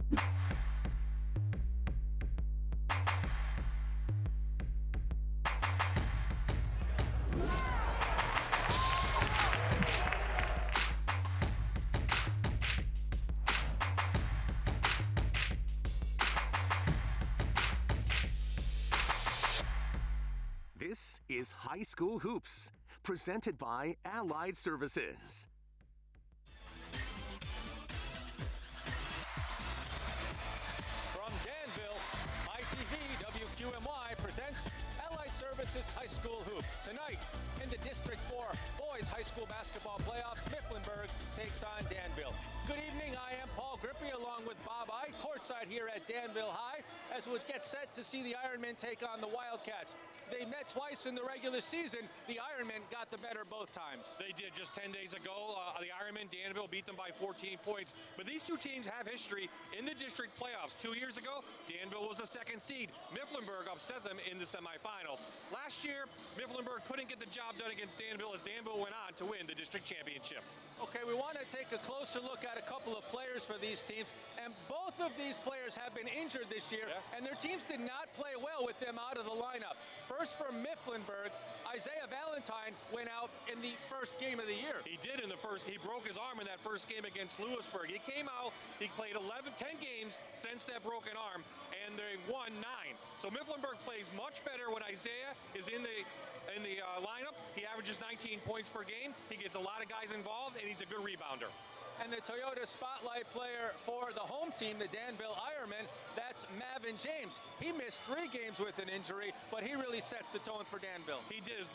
This is High School Hoops, presented by Allied Services. From Danville, ITV WQMY presents Allied Services High School Hoops. Tonight, in the District 4 Boys High School Basketball Playoffs, Mifflinburg takes on Danville. Good evening, I am Paul Grippy along with Bob I, courtside here at Danville High, as we get set to see the Ironmen take on the Wildcats. They met twice in the regular season. The Ironmen got the better both times. They did just 10 days ago. The Ironmen, Danville, beat them by 14 points. But these two teams have history in the district playoffs. 2 years ago, Danville was the second seed. Mifflinburg upset them in the semifinals. Last year, Mifflinburg couldn't get the job done against Danville as Danville went on to win the district championship. Okay, we want to take a closer look at a couple of players for these teams. And both of these players have been injured this year, and their teams did not play well with them out of the lineup. First for Mifflinburg, Isaiah Valentine went out in the first game of the year. He did in the first. He broke his arm in that first game against Lewisburg. He came out, he played 10 games since that broken arm, and they won 9. So Mifflinburg plays much better when Isaiah is in the lineup. He averages 19 points per game. He gets a lot of guys involved, and he's a good rebounder. And the Toyota Spotlight player for the home team, the Danville Ironmen, that's Mavin James. He missed 3 games with an injury, but he really sets the tone for Danville. He does,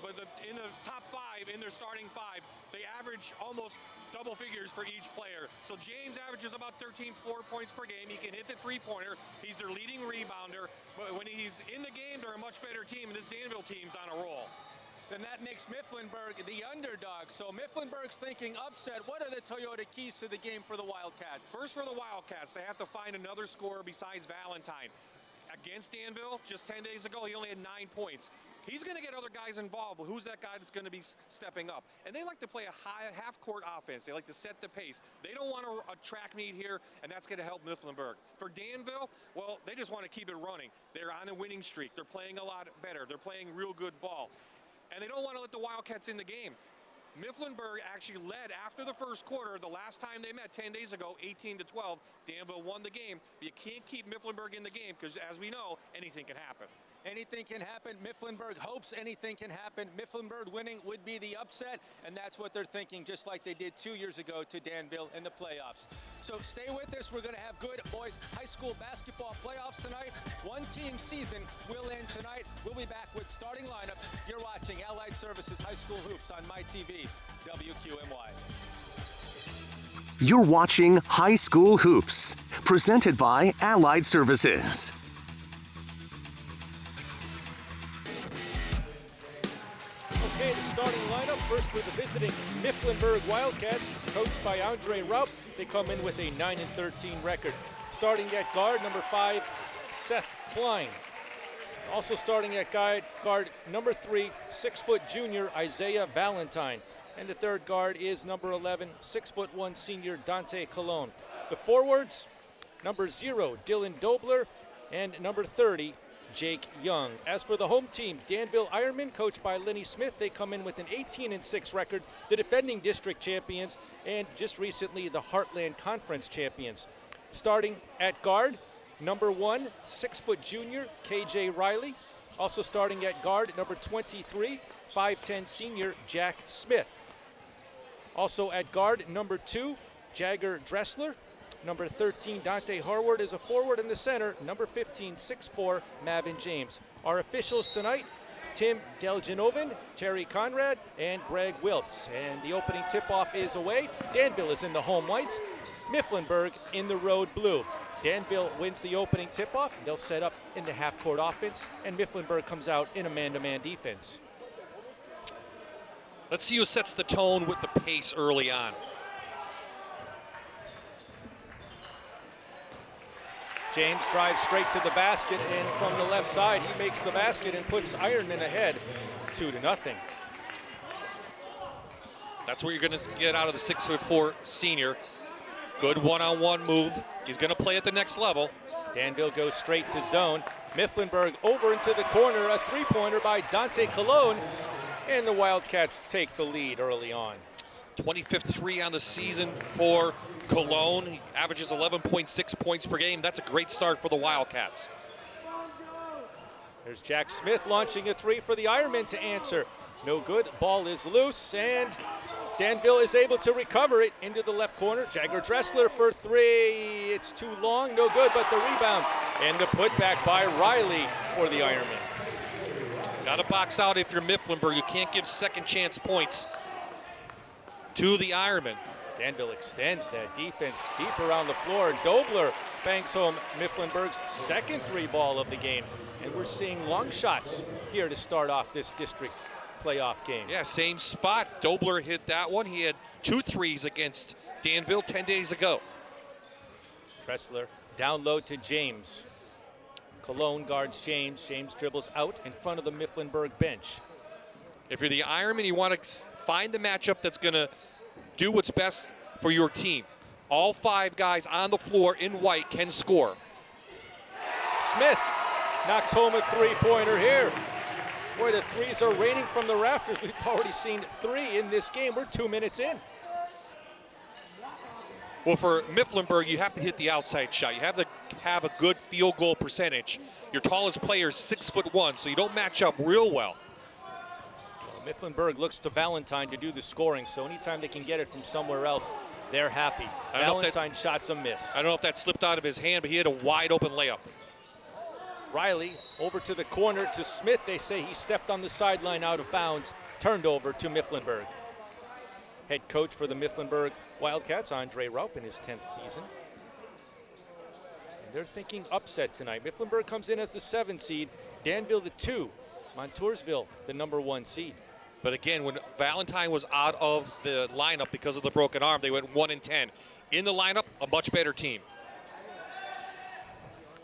but in the top 5, in their starting 5, they average almost double figures for each player. So James averages about 13 points per game. He can hit the three-pointer. He's their leading rebounder. But when he's in the game, they're a much better team, and this Danville team's on a roll. Then that makes Mifflinburg the underdog. So Mifflinburg's thinking upset. What are the Toyota keys to the game for the Wildcats? First, for the Wildcats, they have to find another scorer besides Valentine. Against Danville, just 10 days ago, he only had 9 points. He's going to get other guys involved. But who's that guy that's going to be stepping up? And they like to play a high half-court offense. They like to set the pace. They don't want a track meet here, and that's going to help Mifflinburg. For Danville, well, they just want to keep it running. They're on a winning streak. They're playing a lot better. They're playing real good ball. And they don't want to let the Wildcats in the game. Mifflinburg actually led after the first quarter. The last time they met 10 days ago, 18-12. Danville won the game. But you can't keep Mifflinburg in the game because, as we know, anything can happen. Anything can happen. Mifflinburg hopes anything can happen. Mifflinburg winning would be the upset, and that's what they're thinking, just like they did 2 years ago to Danville in the playoffs. So stay with us. We're going to have good boys high school basketball playoffs tonight. One-team season will end tonight. We'll be back with starting lineups. You're watching Allied Services High School Hoops on MyTV, WQMY. You're watching High School Hoops, presented by Allied Services. Okay, the starting lineup. First for the visiting Mifflinburg Wildcats, coached by Andre Raup. They come in with a 9-13 record. Starting at guard, number 5, Seth Klein. Also starting at guard number 3, 6-foot junior Isaiah Valentine. And the third guard is number 11, 6'1" senior Dante Colon. The forwards, number 0, Dylan Dobler, and number 30, Jake Young. As for the home team, Danville Ironmen, coached by Lenny Smith, they come in with an 18-6 record, the defending district champions, and just recently the Heartland Conference champions. Starting at guard, number 1, 6-foot junior KJ Riley. Also starting at guard, number 23, 5'10" senior Jack Smith. Also at guard, number 2, Jagger Dressler. Number 13, Dante Harward is a forward in the center. Number 15, 6'4", Mavin James. Our officials tonight, Tim Delgenoven, Terry Conrad, and Greg Wiltz. And the opening tip-off is away. Danville is in the home whites. Mifflinburg in the road blue. Danville wins the opening tip-off. They'll set up in the half-court offense, and Mifflinburg comes out in a man-to-man defense. Let's see who sets the tone with the pace early on. James drives straight to the basket, and from the left side, he makes the basket and puts Ironman ahead 2-0. That's what you're going to get out of the 6'4" senior. Good one-on-one move. He's going to play at the next level. Danville goes straight to zone. Mifflinburg over into the corner, a three-pointer by Dante Colon, and the Wildcats take the lead early on. 25th three on the season for Cologne. He averages 11.6 points per game. That's a great start for the Wildcats. There's Jack Smith launching a three for the Ironmen to answer. No good. Ball is loose, and Danville is able to recover it into the left corner. Jagger Dressler for three. It's too long, no good, but the rebound and the putback by Riley for the Ironmen. Got to box out if you're Mifflinburg. You can't give second chance points to the Ironmen. Danville extends that defense deep around the floor. Dobler banks home Mifflinburg's second three ball of the game. And we're seeing long shots here to start off this district playoff game. Yeah, same spot. Dobler hit that one. He had 2 threes against Danville 10 days ago. Dressler down low to James. Cologne guards James. James dribbles out in front of the Mifflinburg bench. If you're the Ironman, you want to find the matchup that's going to do what's best for your team. All 5 guys on the floor in white can score. Smith knocks home a three-pointer here. Boy, the threes are raining from the rafters. We've already seen 3 in this game. We're 2 minutes in. Well, for Mifflinburg, you have to hit the outside shot. You have to have a good field goal percentage. Your tallest player is 6'1", so you don't match up real well. Mifflinburg looks to Valentine to do the scoring, so anytime they can get it from somewhere else, they're happy. Valentine shots a miss. I don't know if that slipped out of his hand, but he had a wide open layup. Riley over to the corner to Smith. They say he stepped on the sideline out of bounds, turned over to Mifflinburg. Head coach for the Mifflinburg Wildcats, Andre Raup, in his 10th season. And they're thinking upset tonight. Mifflinburg comes in as the 7 seed, Danville the 2, Montoursville the number 1 seed. But again, when Valentine was out of the lineup because of the broken arm, they went 1-10. In the lineup, a much better team.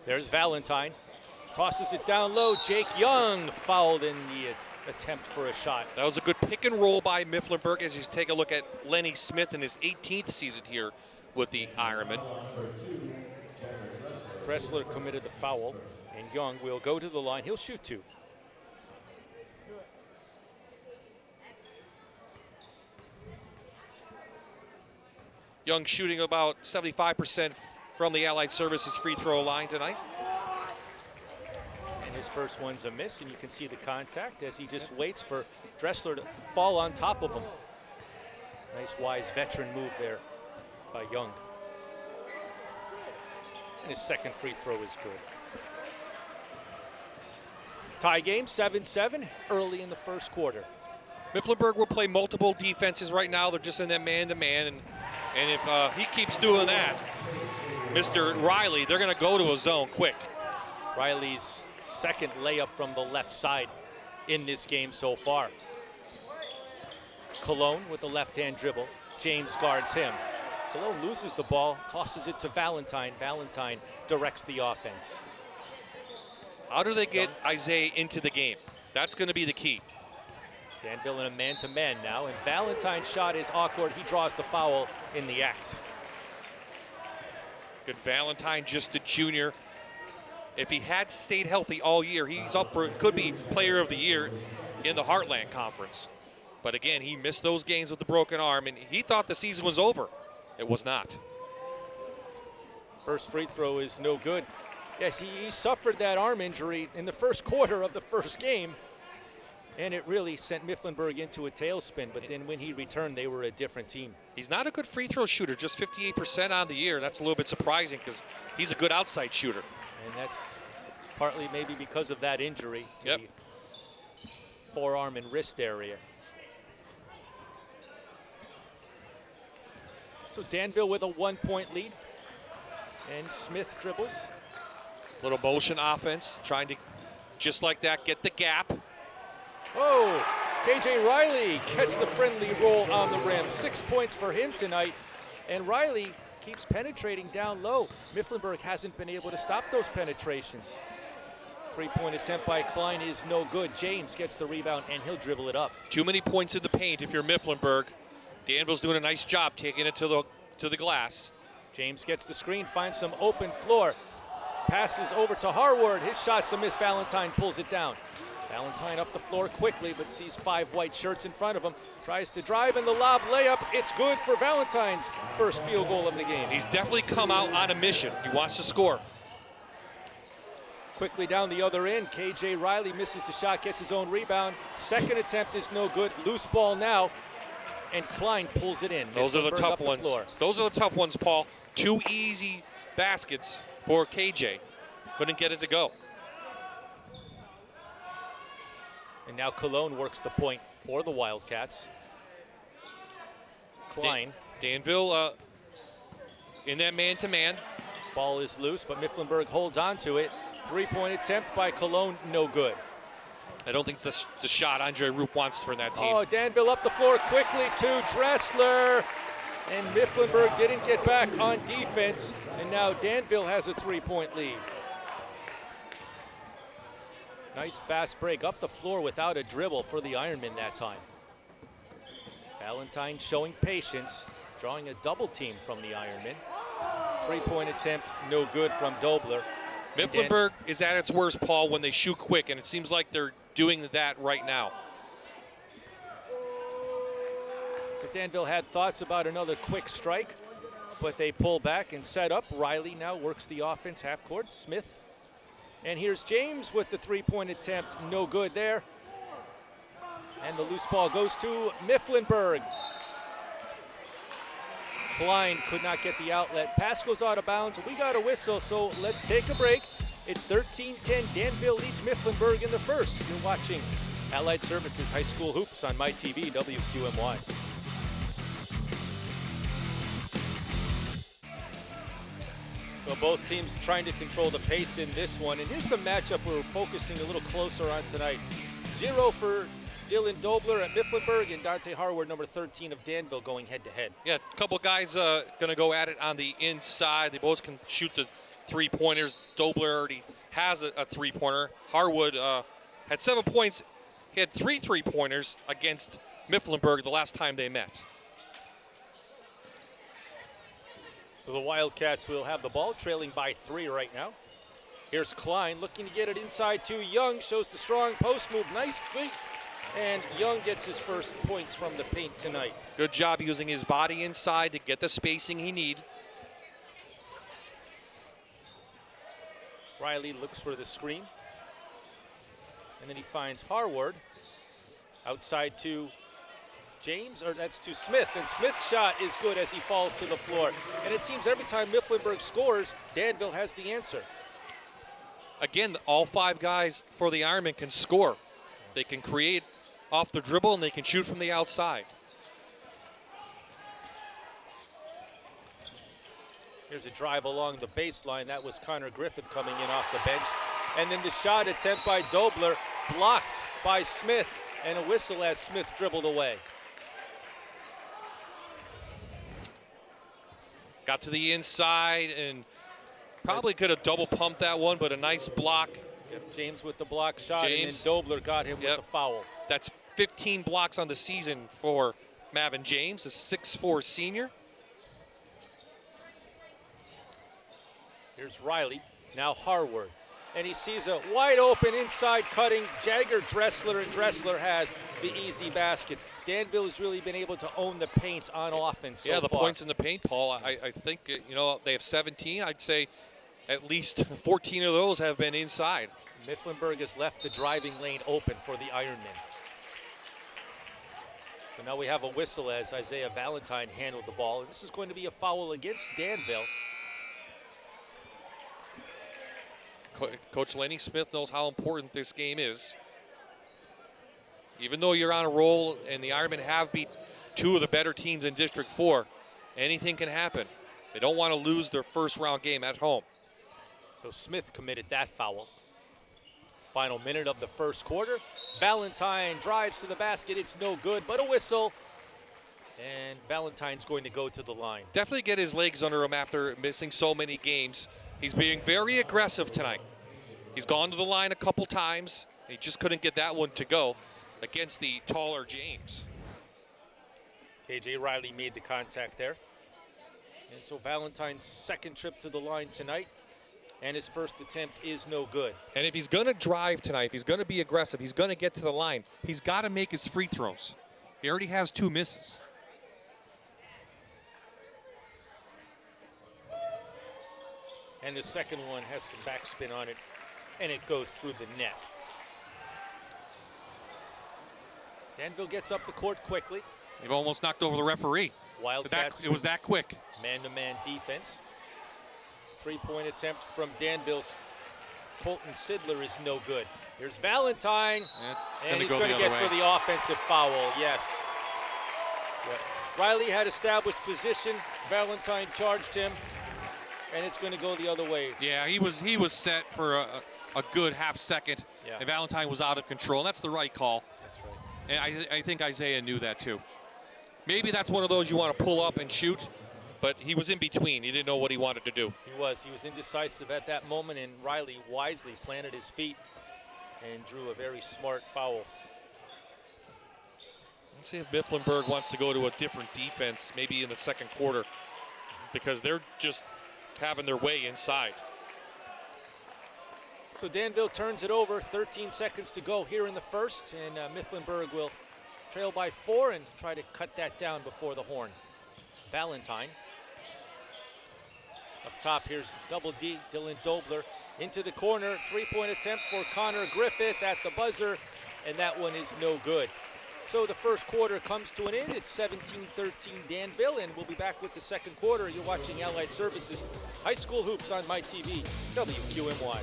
There's Valentine. Tosses it down low. Jake Young fouled in the attempt for a shot. That was a good pick and roll by Mifflinburg as you take a look at Lenny Smith in his 18th season here with the Ironmen. Dressler committed the foul, and Young will go to the line. He'll shoot 2. Young shooting about 75% from the Allied Services free throw line tonight. And his first one's a miss, and you can see the contact as he just waits for Dressler to fall on top of him. Nice, wise veteran move there by Young. And his second free throw is good. Tie game, 7-7, early in the first quarter. Mifflinburg will play multiple defenses right now. They're just in that man-to-man, and if he keeps doing that, Mr. Riley, they're going to go to a zone quick. Riley's second layup from the left side in this game so far. Cologne with the left-hand dribble. James guards him. Cologne loses the ball, tosses it to Valentine. Valentine directs the offense. How do they get Isaiah into the game? That's going to be the key. Danville in a man-to-man now, and Valentine's shot is awkward. He draws the foul in the act. Good Valentine, just a junior. If he had stayed healthy all year, he's up for, could be player of the year in the Heartland Conference. But again, he missed those games with the broken arm, and he thought the season was over. It was not. First free throw is no good. Yes, he suffered that arm injury in the first quarter of the first game, and it really sent Mifflinburg into a tailspin. But then when he returned, they were a different team. He's not a good free throw shooter, just 58% on the year. That's a little bit surprising because he's a good outside shooter. And that's partly maybe because of that injury to the forearm and wrist area. So Danville with a 1-point lead. And Smith dribbles. Little motion offense, trying to, just like that, get the gap. Oh, KJ Riley gets the friendly roll on the rim. 6 points for him tonight. And Riley keeps penetrating down low. Mifflinburg hasn't been able to stop those penetrations. 3-point attempt by Klein is no good. James gets the rebound, and he'll dribble it up. Too many points in the paint if you're Mifflinburg. Danville's doing a nice job taking it to the glass. James gets the screen, finds some open floor. Passes over to Harward. His shot's a miss. Valentine pulls it down. Valentine up the floor quickly, but sees 5 white shirts in front of him. Tries to drive in the lob layup. It's good for Valentine's first field goal of the game. He's definitely come out on a mission. He wants to score. Quickly down the other end, KJ Riley misses the shot, gets his own rebound. Second attempt is no good. Loose ball now, and Klein pulls it in. Those are the Mifflinburg tough up the ones. floor. Those are the tough ones, Paul. 2 easy baskets for KJ. Couldn't get it to go. And now Cologne works the point for the Wildcats. Klein. Danville in that man-to-man. Ball is loose, but Mifflinburg holds on to it. 3-point attempt by Cologne, no good. I don't think that's the shot Andre Roop wants for that team. Oh, Danville up the floor quickly to Dressler. And Mifflinburg didn't get back on defense. And now Danville has a 3-point lead. Nice fast break up the floor without a dribble for the Ironmen that time. Valentine showing patience, drawing a double team from the Ironmen. 3-point attempt, no good from Dobler. Mifflinburg is at its worst, Paul, when they shoot quick, and it seems like they're doing that right now. But Danville had thoughts about another quick strike, but they pull back and set up. Riley now works the offense half court. Smith. And here's James with the 3-point attempt, no good there. And the loose ball goes to Mifflinburg. Klein could not get the outlet. Pass goes out of bounds. We got a whistle, so let's take a break. It's 13-10. Danville leads Mifflinburg in the first. You're watching Allied Services High School Hoops on MyTV WQMY. So both teams trying to control the pace in this one. And here's the matchup we're focusing a little closer on tonight. 0 for Dylan Dobler at Mifflinburg and Dante Harward, number 13 of Danville, going head-to-head. Yeah, a couple guys going to go at it on the inside. They both can shoot the 3-pointers. Dobler already has a 3-pointer. Harwood had 7 points. He had 3 3-pointers against Mifflinburg the last time they met. So the Wildcats will have the ball, trailing by 3 right now. Here's Klein looking to get it inside to Young. Shows the strong post move. Nice feet. And Young gets his first points from the paint tonight. Good job using his body inside to get the spacing he needs. Riley looks for the screen. And then he finds Harward. Outside to James, or that's to Smith. And Smith's shot is good as he falls to the floor. And it seems every time Mifflinburg scores, Danville has the answer. Again, all 5 guys for the Ironmen can score. They can create off the dribble and they can shoot from the outside. Here's a drive along the baseline. That was Connor Griffith coming in off the bench. And then the shot attempt by Dobler, blocked by Smith, and a whistle as Smith dribbled away. Got to the inside and probably could have double pumped that one, but a nice block. Yep, James with the block shot, James. and then Dobler got him with the foul. That's 15 blocks on the season for Mavin James, a 6'4" senior. Here's Riley, now Harward. And he sees a wide open inside cutting Jagger Dressler, and Dressler has the easy baskets. Danville has really been able to own the paint on offense so Yeah, the far. points in the paint, Paul. I think, they have 17. I'd say at least 14 of those have been inside. Mifflinburg has left the driving lane open for the Ironmen. So now we have a whistle as Isaiah Valentine handled the ball. And this is going to be a foul against Danville. Coach Lenny Smith knows how important this game is. Even though you're on a roll and the Ironmen have beat 2 of the better teams in District 4, anything can happen. They don't want to lose their first round game at home. So Smith committed that foul. Final minute of the first quarter. Valentine drives to the basket. It's no good, but a whistle. And Valentine's going to go to the line. Definitely get his legs under him after missing so many games. He's being very aggressive tonight. He's gone to the line a couple times. He just couldn't get that one to go against the taller James. KJ Riley made the contact there. And so Valentine's second trip to the line tonight, and his first attempt is no good. And if he's going to drive tonight, if he's going to be aggressive, he's going to get to the line, he's got to make his free throws. He already has 2 misses. And the second one has some backspin on it, and it goes through the net. Danville gets up the court quickly. They've almost knocked over the referee. Wildcats. It was that quick. Man-to-man defense. 3-point attempt from Danville's Colton Sidler is no good. Here's Valentine, and he's going to get for the offensive foul, yes. Riley had established position. Valentine charged him, and it's going to go the other way. Yeah, he was set for a good half second, and Valentine was out of control. And that's the right call. That's right. And I think Isaiah knew that too. Maybe that's one of those you want to pull up and shoot, but he was in between. He didn't know what he wanted to do. He was indecisive at that moment, and Riley wisely planted his feet and drew a very smart foul. Let's see if Mifflinburg wants to go to a different defense, maybe in the second quarter, because they're just having their way inside. So Danville turns it over, 13 seconds to go here in the first, and Mifflinburg will trail by 4 and try to cut that down before the horn. Valentine. Up top, here's double D, Dylan Dobler. Into the corner, 3-point attempt for Connor Griffith at the buzzer, and that one is no good. So the first quarter comes to an end. It's 17-13 Danville, and we'll be back with the second quarter. You're watching Allied Services High School Hoops on my TV, WQMY.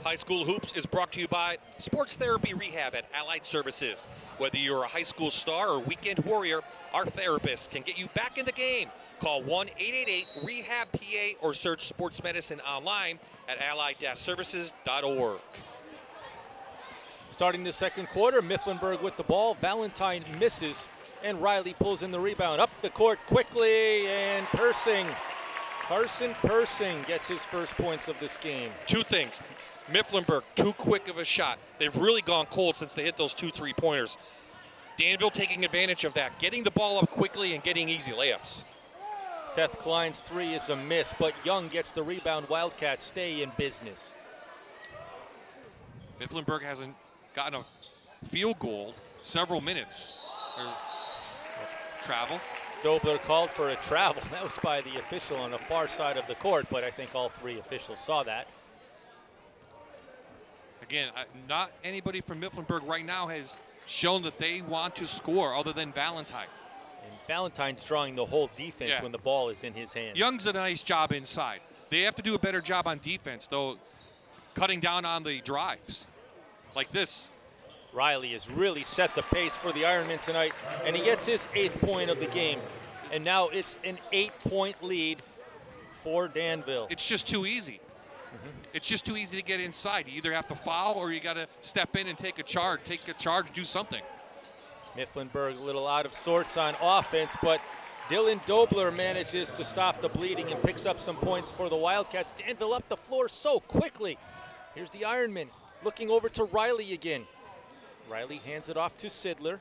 High School Hoops is brought to you by Sports Therapy Rehab at Allied Services. Whether you're a high school star or weekend warrior, our therapists can get you back in the game. Call 1-888-REHAB-PA or search sports medicine online at allied-services.org. Starting the second quarter, Mifflinburg with the ball. Valentine misses, and Riley pulls in the rebound. Up the court quickly, and Carson Persing gets his first points of this game. 2 things. Mifflinburg, too quick of a shot. They've really gone cold since they hit those 2 3-pointers. Danville taking advantage of that, getting the ball up quickly and getting easy layups. Seth Klein's 3 is a miss, but Young gets the rebound. Wildcats stay in business. Mifflinburg hasn't gotten a field goal several minutes. Travel. Dobler called for a travel. That was by the official on the far side of the court, but I think all 3 officials saw that. Again, not anybody from Mifflinburg right now has shown that they want to score other than Valentine. And Valentine's drawing the whole defense when the ball is in his hands. Young's done a nice job inside. They have to do a better job on defense, though, cutting down on the drives like this. Riley has really set the pace for the Ironman tonight, and he gets his 8th point of the game. And now it's an 8-point lead for Danville. It's just too easy. It's just too easy to get inside. You either have to foul or you got to step in and take a charge, do something. Mifflinburg a little out of sorts on offense, but Dylan Dobler manages to stop the bleeding and picks up some points for the Wildcats. Danville up the floor so quickly. Here's the Ironman looking over to Riley again. Riley hands it off to Sidler,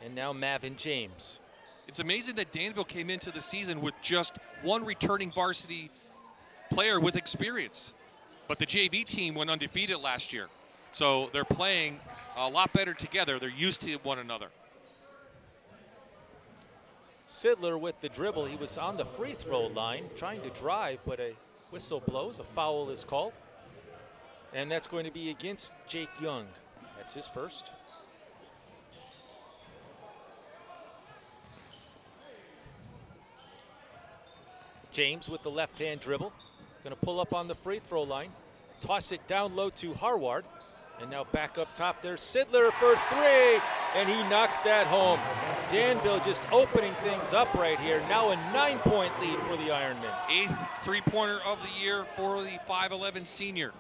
and now Mavin James. It's amazing that Danville came into the season with just 1 returning varsity player with experience. But the JV team went undefeated last year. So they're playing a lot better together. They're used to one another. Sidler with the dribble. He was on the free throw line trying to drive, but a whistle blows. A foul is called. And that's going to be against Jake Young. That's his first. James with the left-hand dribble. Going to pull up on the free throw line. Toss it down low to Harward. And now back up top there's Sidler for 3. And he knocks that home. Danville just opening things up right here. Now a 9-point lead for the Ironmen. 8th 3-pointer of the year for the 5'11 senior.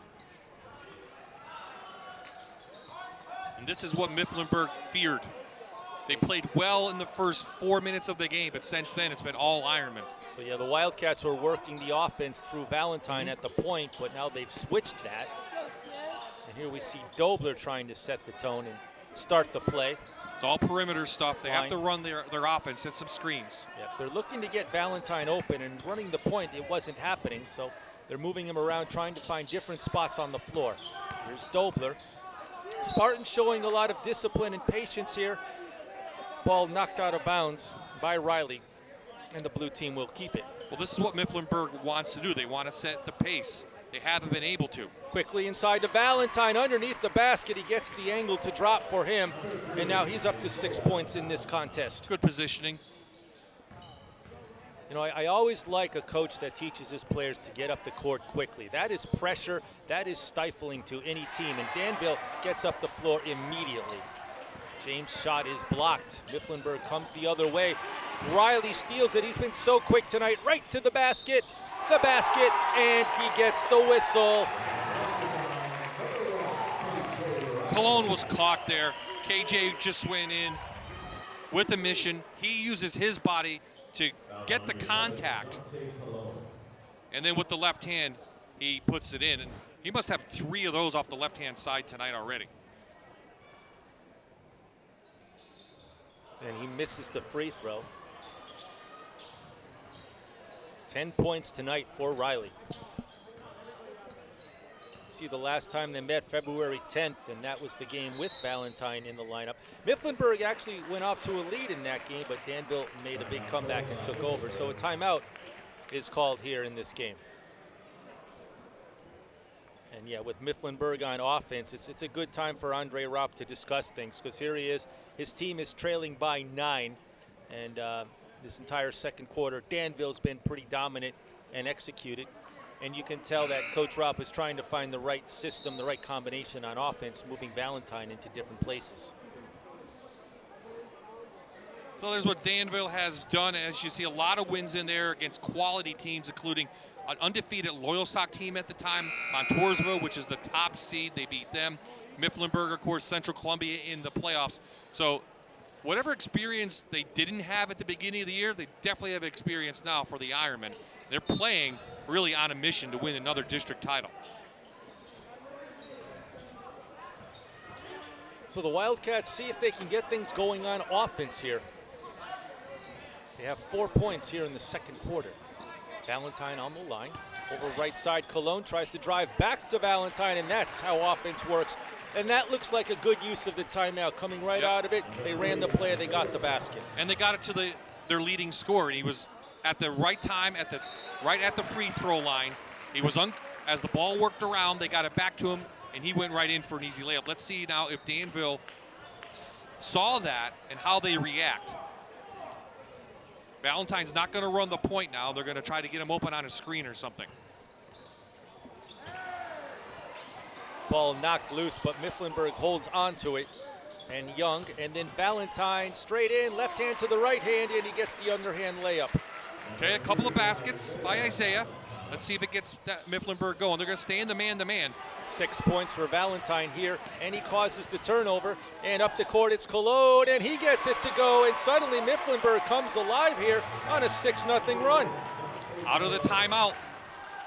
And this is what Mifflinburg feared. They played well in the first 4 minutes of the game, but since then it's been all Ironmen. So yeah, the Wildcats were working the offense through Valentine at the point, but now they've switched that. And here we see Dobler trying to set the tone, and start the play. It's all perimeter stuff. They have Line. to run their offense, hit some screens. Yep, they're looking to get Valentine open, and running the point, it wasn't happening, so they're moving him around, trying to find different spots on the floor. Here's Dobler. Spartans showing a lot of discipline and patience here. Ball knocked out of bounds by Riley, and the blue team will keep it. Well, this is what Mifflinburg wants to do. They want to set the pace. They haven't been able to. Quickly inside to Valentine, underneath the basket. He gets the angle to drop for him, and now he's up to 6 points in this contest. Good positioning. You know, I always like a coach that teaches his players to get up the court quickly. That is pressure, that is stifling to any team, and Danville gets up the floor immediately. James' shot is blocked. Mifflinburg comes the other way. Riley steals it. He's been so quick tonight. Right to the basket, and he gets the whistle. Cologne was caught there. KJ just went in with a mission. He uses his body to get the contact. And then with the left hand, he puts it in. And he must have 3 of those off the left-hand side tonight already. And he misses the free throw. 10 points tonight for Riley. See, the last time they met, February 10th, and that was the game with Valentine in the lineup. Mifflinburg actually went off to a lead in that game, but Danville made a big comeback and took over. So a timeout is called here in this game. And yeah, with Mifflinburg on offense, it's a good time for Andre Raup to discuss things, because here he is. His team is trailing by 9, and this entire second quarter, Danville's been pretty dominant and executed. And you can tell that Coach Raup is trying to find the right system, the right combination on offense, moving Valentine into different places. So there's what Danville has done. As you see, a lot of wins in there against quality teams, including an undefeated Loyalsock team at the time, Montoursville, which is the top seed. They beat them. Mifflinburg, of course, Central Columbia in the playoffs. So whatever experience they didn't have at the beginning of the year, they definitely have experience now for the Ironmen. They're playing really on a mission to win another district title. So the Wildcats see if they can get things going on offense here. They have 4 points here in the second quarter. Valentine on the line. Over right side, Cologne tries to drive back to Valentine, and that's how offense works. And that looks like a good use of the timeout. Coming right out of it, they ran the play, they got the basket. And they got it to their leading scorer. He was at the right time, right at the free throw line. He was as the ball worked around, they got it back to him, and he went right in for an easy layup. Let's see now if Danville saw that and how they react. Valentine's not going to run the point now. They're going to try to get him open on a screen or something. Ball knocked loose, but Mifflinburg holds on to it. And Young, and then Valentine straight in, left hand to the right hand, and he gets the underhand layup. Okay, a couple of baskets by Isaiah. Let's see if it gets that Mifflinburg going. They're going to stay in the man-to-man. 6 points for Valentine here, and he causes the turnover. And up the court, it's Cologne, and he gets it to go. And suddenly Mifflinburg comes alive here on a 6-0 run. Out of the timeout.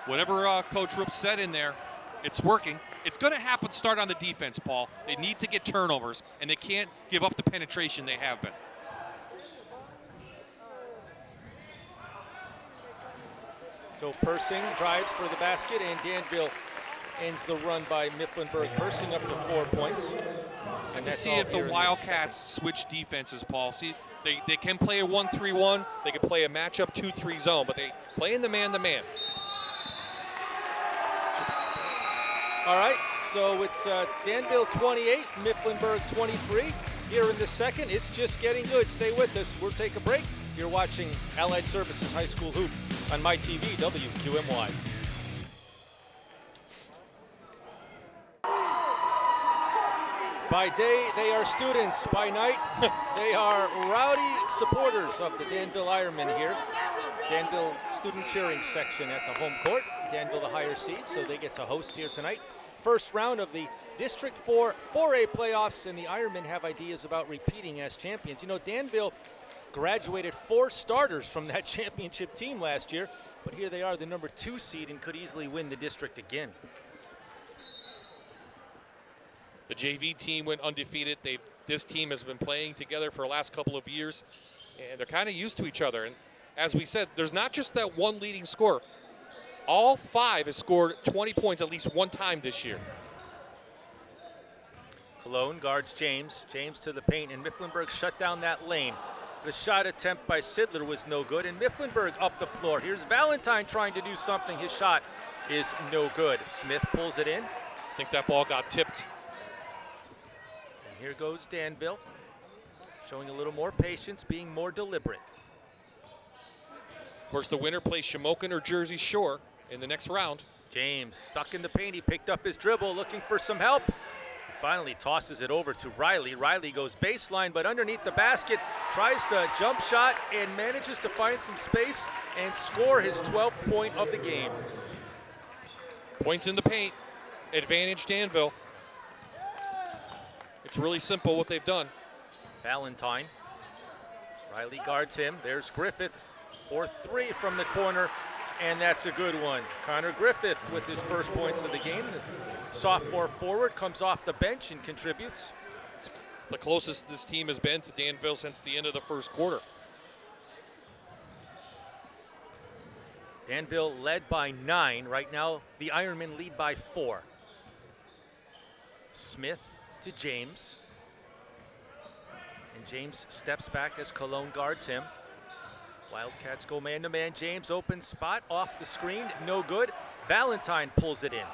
Whatever Coach Rupp said in there, it's working. It's going to happen. Start on the defense, Paul. They need to get turnovers, and they can't give up the penetration they have been. So Persing drives for the basket, and Danville ends the run by Mifflinburg. Persing up to 4 points. And to see if the Wildcats switch defenses, Paul. See, they can play a 1-3-1. They can play a matchup 2-3 zone, but they play in the man-to-man. All right, so it's Danville 28, Mifflinburg 23. Here in the second, it's just getting good. Stay with us. We'll take a break. You're watching Allied Services High School Hoop on my TV, WQMY. By day, they are students. By night, they are rowdy supporters of the Danville Ironmen here. Danville student cheering section at the home court. Danville the higher seed, so they get to host here tonight. First round of the District 4 4A playoffs, and the Ironmen have ideas about repeating as champions. You know, Danville graduated 4 starters from that championship team last year, but here they are, the number 2 seed, and could easily win the district again. The JV team went undefeated. This team has been playing together for the last couple of years, and they're kind of used to each other. And as we said, there's not just that one leading scorer. All 5 have scored 20 points at least one time this year. Cologne guards James. James to the paint, and Mifflinburg shut down that lane. The shot attempt by Sidler was no good, and Mifflinburg up the floor. Here's Valentine trying to do something. His shot is no good. Smith pulls it in. I think that ball got tipped. And here goes Danville, showing a little more patience, being more deliberate. Of course, the winner plays Shamokin or Jersey Shore in the next round. James stuck in the paint. He picked up his dribble, looking for some help. Finally tosses it over to Riley. Riley goes baseline, but underneath the basket, tries the jump shot and manages to find some space and score his 12th point of the game. Points in the paint, advantage Danville. It's really simple what they've done. Valentine. Riley guards him. There's Griffith for 3 from the corner, and that's a good one. Connor Griffith with his first points of the game. The sophomore forward comes off the bench and contributes. It's the closest this team has been to Danville since the end of the first quarter. Danville led by 9. Right now, the Ironmen lead by 4. Smith to James. And James steps back as Cologne guards him. Wildcats go man-to-man. James open spot off the screen, no good. Valentine pulls it in.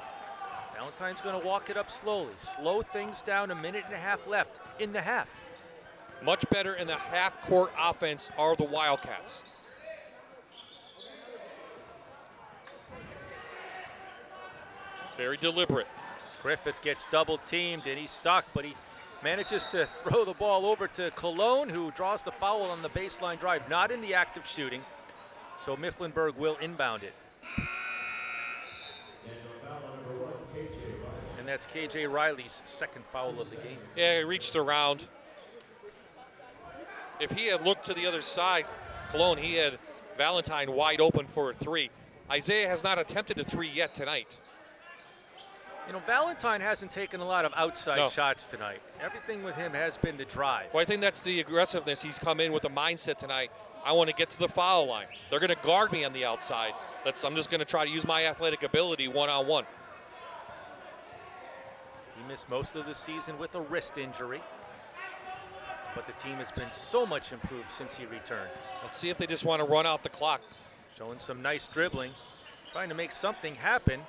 Valentine's going to walk it up slowly. Slow things down, 1.5 minutes left in the half. Much better in the half-court offense are the Wildcats. Very deliberate. Griffith gets double teamed and he's stuck, but he manages to throw the ball over to Cologne, who draws the foul on the baseline drive, not in the act of shooting. So Mifflinburg will inbound it. And that's KJ Riley's second foul of the game. Yeah, he reached around. If he had looked to the other side, Cologne, he had Valentine wide open for a 3. Isaiah has not attempted a 3 yet tonight. You know, Valentine hasn't taken a lot of outside shots tonight. Everything with him has been the drive. Well, I think that's the aggressiveness. He's come in with the mindset tonight. I want to get to the foul line. They're going to guard me on the outside. I'm just going to try to use my athletic ability one-on-one. He missed most of the season with a wrist injury, but the team has been so much improved since he returned. Let's see if they just want to run out the clock. Showing some nice dribbling, trying to make something happen.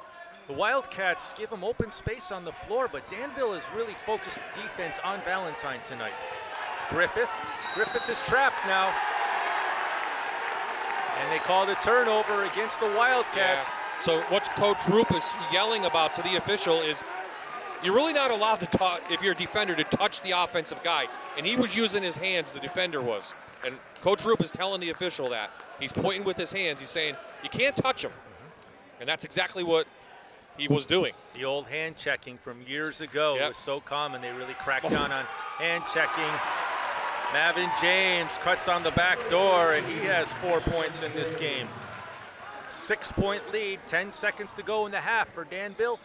The Wildcats give him open space on the floor, but Danville has really focused defense on Valentine tonight. Griffith is trapped now. And they call the turnover against the Wildcats. Yeah. So what Coach Roop is yelling about to the official is you're really not allowed to, if you're a defender, to touch the offensive guy. And he was using his hands, the defender was. And Coach Roop is telling the official that. He's pointing with his hands. He's saying, you can't touch him. And that's exactly what he was doing. The old hand checking from years ago was so common. They really cracked down on hand checking. Mavin James cuts on the back door, and he has 4 points in this game. 6-point lead, 10 seconds to go in the half for Danville.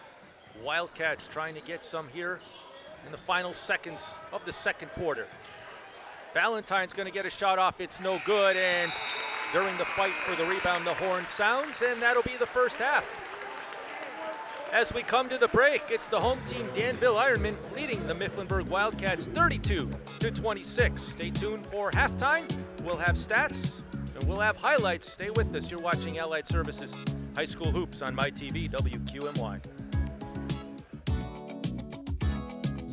Wildcats trying to get some here in the final seconds of the second quarter. Valentine's going to get a shot off. It's no good, and during the fight for the rebound, the horn sounds, and that'll be the first half. As we come to the break, it's the home team Danville Ironmen leading the Mifflinburg Wildcats 32-26. Stay tuned for halftime. We'll have stats and we'll have highlights. Stay with us. You're watching Allied Services High School Hoops on MyTV WQMY.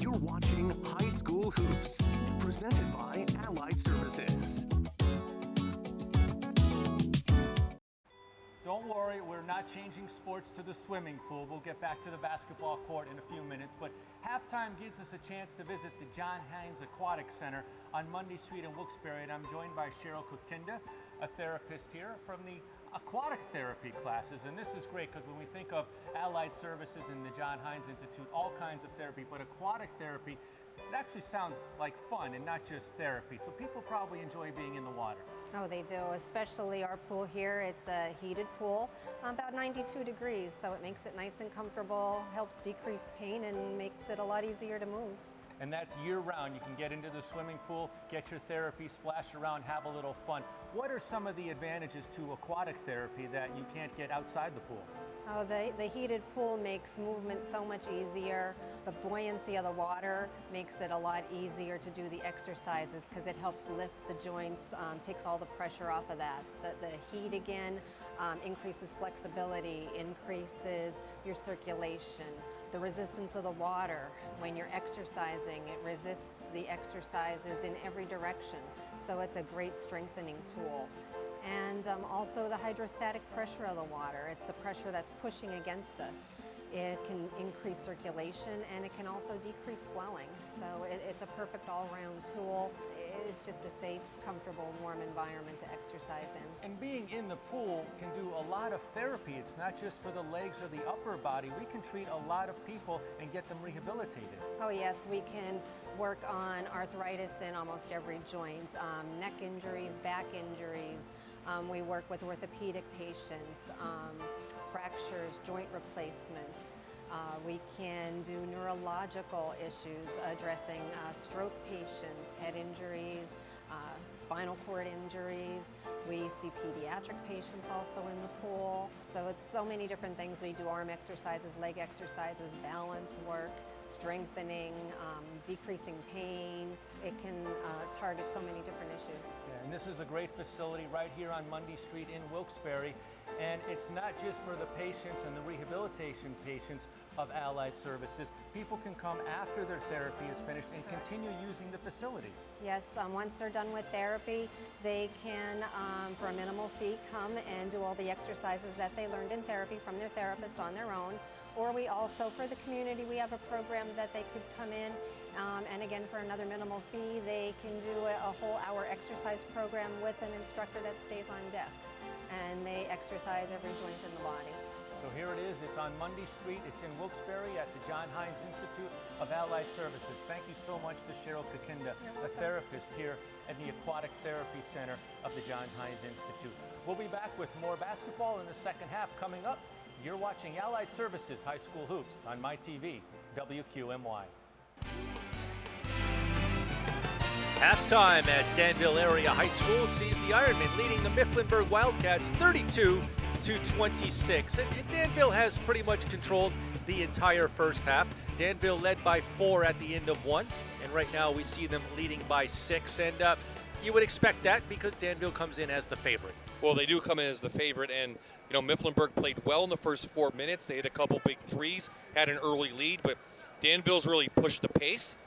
You're watching High School Hoops, presented by Allied Services. Don't worry, we're not changing sports to the swimming pool. We'll get back to the basketball court in a few minutes, but halftime gives us a chance to visit the John Hines Aquatic Center on Mundy Street in Wilkes-Barre, and I'm joined by Cheryl Kukinda, a therapist here from the aquatic therapy classes. And this is great because when we think of Allied Services and the John Hines Institute, all kinds of therapy, but aquatic therapy It actually sounds like fun and not just therapy, so people probably enjoy being in the water. Oh, they do, especially our pool here. It's a heated pool, about 92 degrees, so it makes it nice and comfortable, helps decrease pain, and makes it a lot easier to move. And that's year-round. You can get into the swimming pool, get your therapy, splash around, have a little fun. What are some of the advantages to aquatic therapy that you can't get outside the pool? Oh, the heated pool makes movement so much easier. The buoyancy of the water makes it a lot easier to do the exercises because it helps lift the joints, takes all the pressure off of that. The heat again increases flexibility, increases your circulation. The resistance of the water when you're exercising, it resists the exercises in every direction. So it's a great strengthening tool. And also the hydrostatic pressure of the water. It's the pressure that's pushing against us. It can increase circulation and it can also decrease swelling. So it's a perfect all-round tool. It's just a safe, comfortable, warm environment to exercise in. And being in the pool can do a lot of therapy. It's not just for the legs or the upper body. We can treat a lot of people and get them rehabilitated. Oh yes, we can work on arthritis in almost every joint, neck injuries, back injuries. We work with orthopedic patients, fractures, joint replacements. We can do neurological issues, addressing stroke patients, head injuries, spinal cord injuries. We see pediatric patients also in the pool. So it's so many different things. We do arm exercises, leg exercises, balance work, strengthening, decreasing pain. It can target so many different issues. Yeah, and this is a great facility right here on Mundy Street in Wilkes-Barre. And it's not just for the patients and the rehabilitation patients of Allied Services. People can come after their therapy is finished and continue using the facility. Yes, once they're done with therapy, they can, for a minimal fee, come and do all the exercises that they learned in therapy from their therapist on their own. Or we also, for the community, we have a program that they could come in, and again, for another minimal fee, they can do a whole hour exercise program with an instructor that stays on deck. And they exercise every joint in the body. So here it is. It's on Mundy Street. It's in Wilkes-Barre at the John Hines Institute of Allied Services. Thank you so much to Cheryl Kakinda, a therapist here at the Aquatic Therapy Center of the John Hines Institute. We'll be back with more basketball in the second half coming up. You're watching Allied Services High School Hoops on MyTV, WQMY. Halftime at Danville Area High School sees the Ironmen leading the Mifflinburg Wildcats 32-26. And Danville has pretty much controlled the entire first half. Danville led by 4 at the end of 1, and right now we see them leading by 6. And you would expect that because Danville comes in as the favorite. Well, they do come in as the favorite, and Mifflinburg played well in the first 4 minutes. They hit a couple big threes, had an early lead, but Danville's really pushed the pace.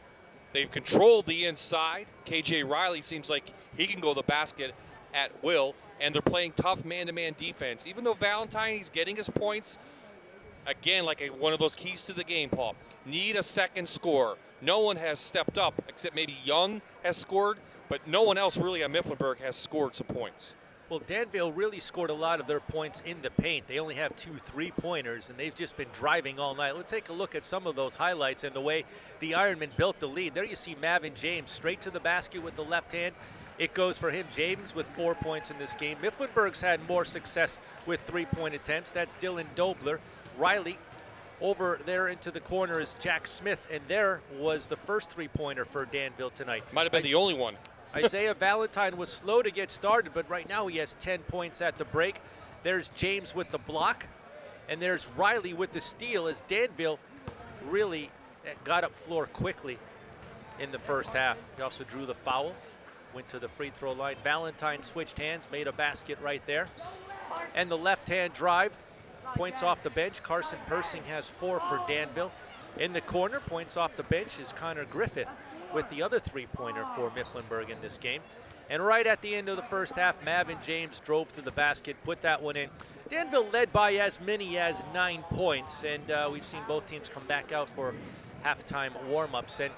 They've controlled the inside. KJ Riley seems like he can go to the basket at will, and they're playing tough man-to-man defense. Even though Valentine, he's getting his points, again, like one of those keys to the game, Paul. Need a second score. No one has stepped up, except maybe Young has scored, but no one else really at Mifflinburg has scored some points. Well, Danville really scored a lot of their points in the paint. They only have 2 3-pointers, and they've just been driving all night. Let's take a look at some of those highlights and the way the Ironmen built the lead. There you see Mavin James straight to the basket with the left hand. It goes for him. James with 4 points in this game. Mifflinburg's had more success with 3-point attempts. That's Dylan Dobler. Riley over there into the corner is Jack Smith, and there was the first 3-pointer for Danville tonight. Might have been the only one. Isaiah Valentine was slow to get started, but right now he has 10 points at the break. There's James with the block, and there's Riley with the steal as Danville really got up floor quickly in the first half. He also drew the foul, went to the free throw line. Valentine switched hands, made a basket right there. And the left-hand drive, points off the bench. Carson Persing has 4 for Danville. In the corner, points off the bench is Connor Griffith with the other 3-pointer for Mifflinburg in this game. And right at the end of the first half, Mavin James drove to the basket, put that one in. Danville led by as many as 9 points, and we've seen both teams come back out for halftime warm-ups. And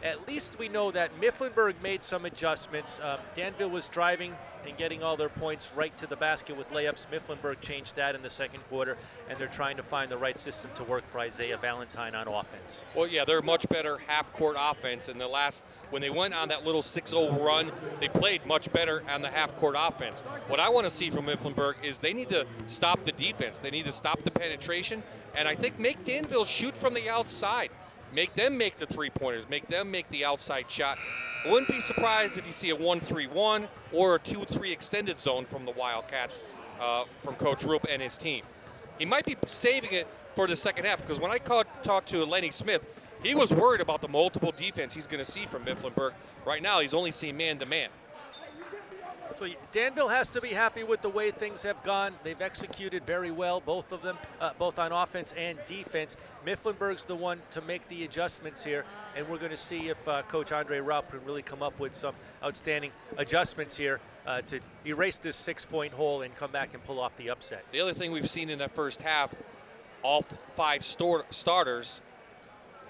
at least we know that Mifflinburg made some adjustments. Danville was driving and getting all their points right to the basket with layups. Mifflinburg changed that in the second quarter, and they're trying to find the right system to work for Isaiah Valentine on offense. Well, yeah, they're a much better half-court offense. In the last, when they went on that little 6-0 run, they played much better on the half-court offense. What I want to see from Mifflinburg is they need to stop the defense. They need to stop the penetration, and I think make Danville shoot from the outside. Make them make the three-pointers. Make them make the outside shot. I wouldn't be surprised if you see a 1-3-1 or a 2-3 extended zone from the Wildcats, from Coach Roop and his team. He might be saving it for the second half, because when I talked to Lenny Smith, he was worried about the multiple defense he's going to see from Mifflinburg. Right now, he's only seeing man-to-man. So Danville has to be happy with the way things have gone. They've executed very well, both of them, both on offense and defense. Mifflinburg's the one to make the adjustments here, and we're going to see if Coach Andre Raup can really come up with some outstanding adjustments here to erase this 6-point hole and come back and pull off the upset. The other thing we've seen in that first half, all 5 starters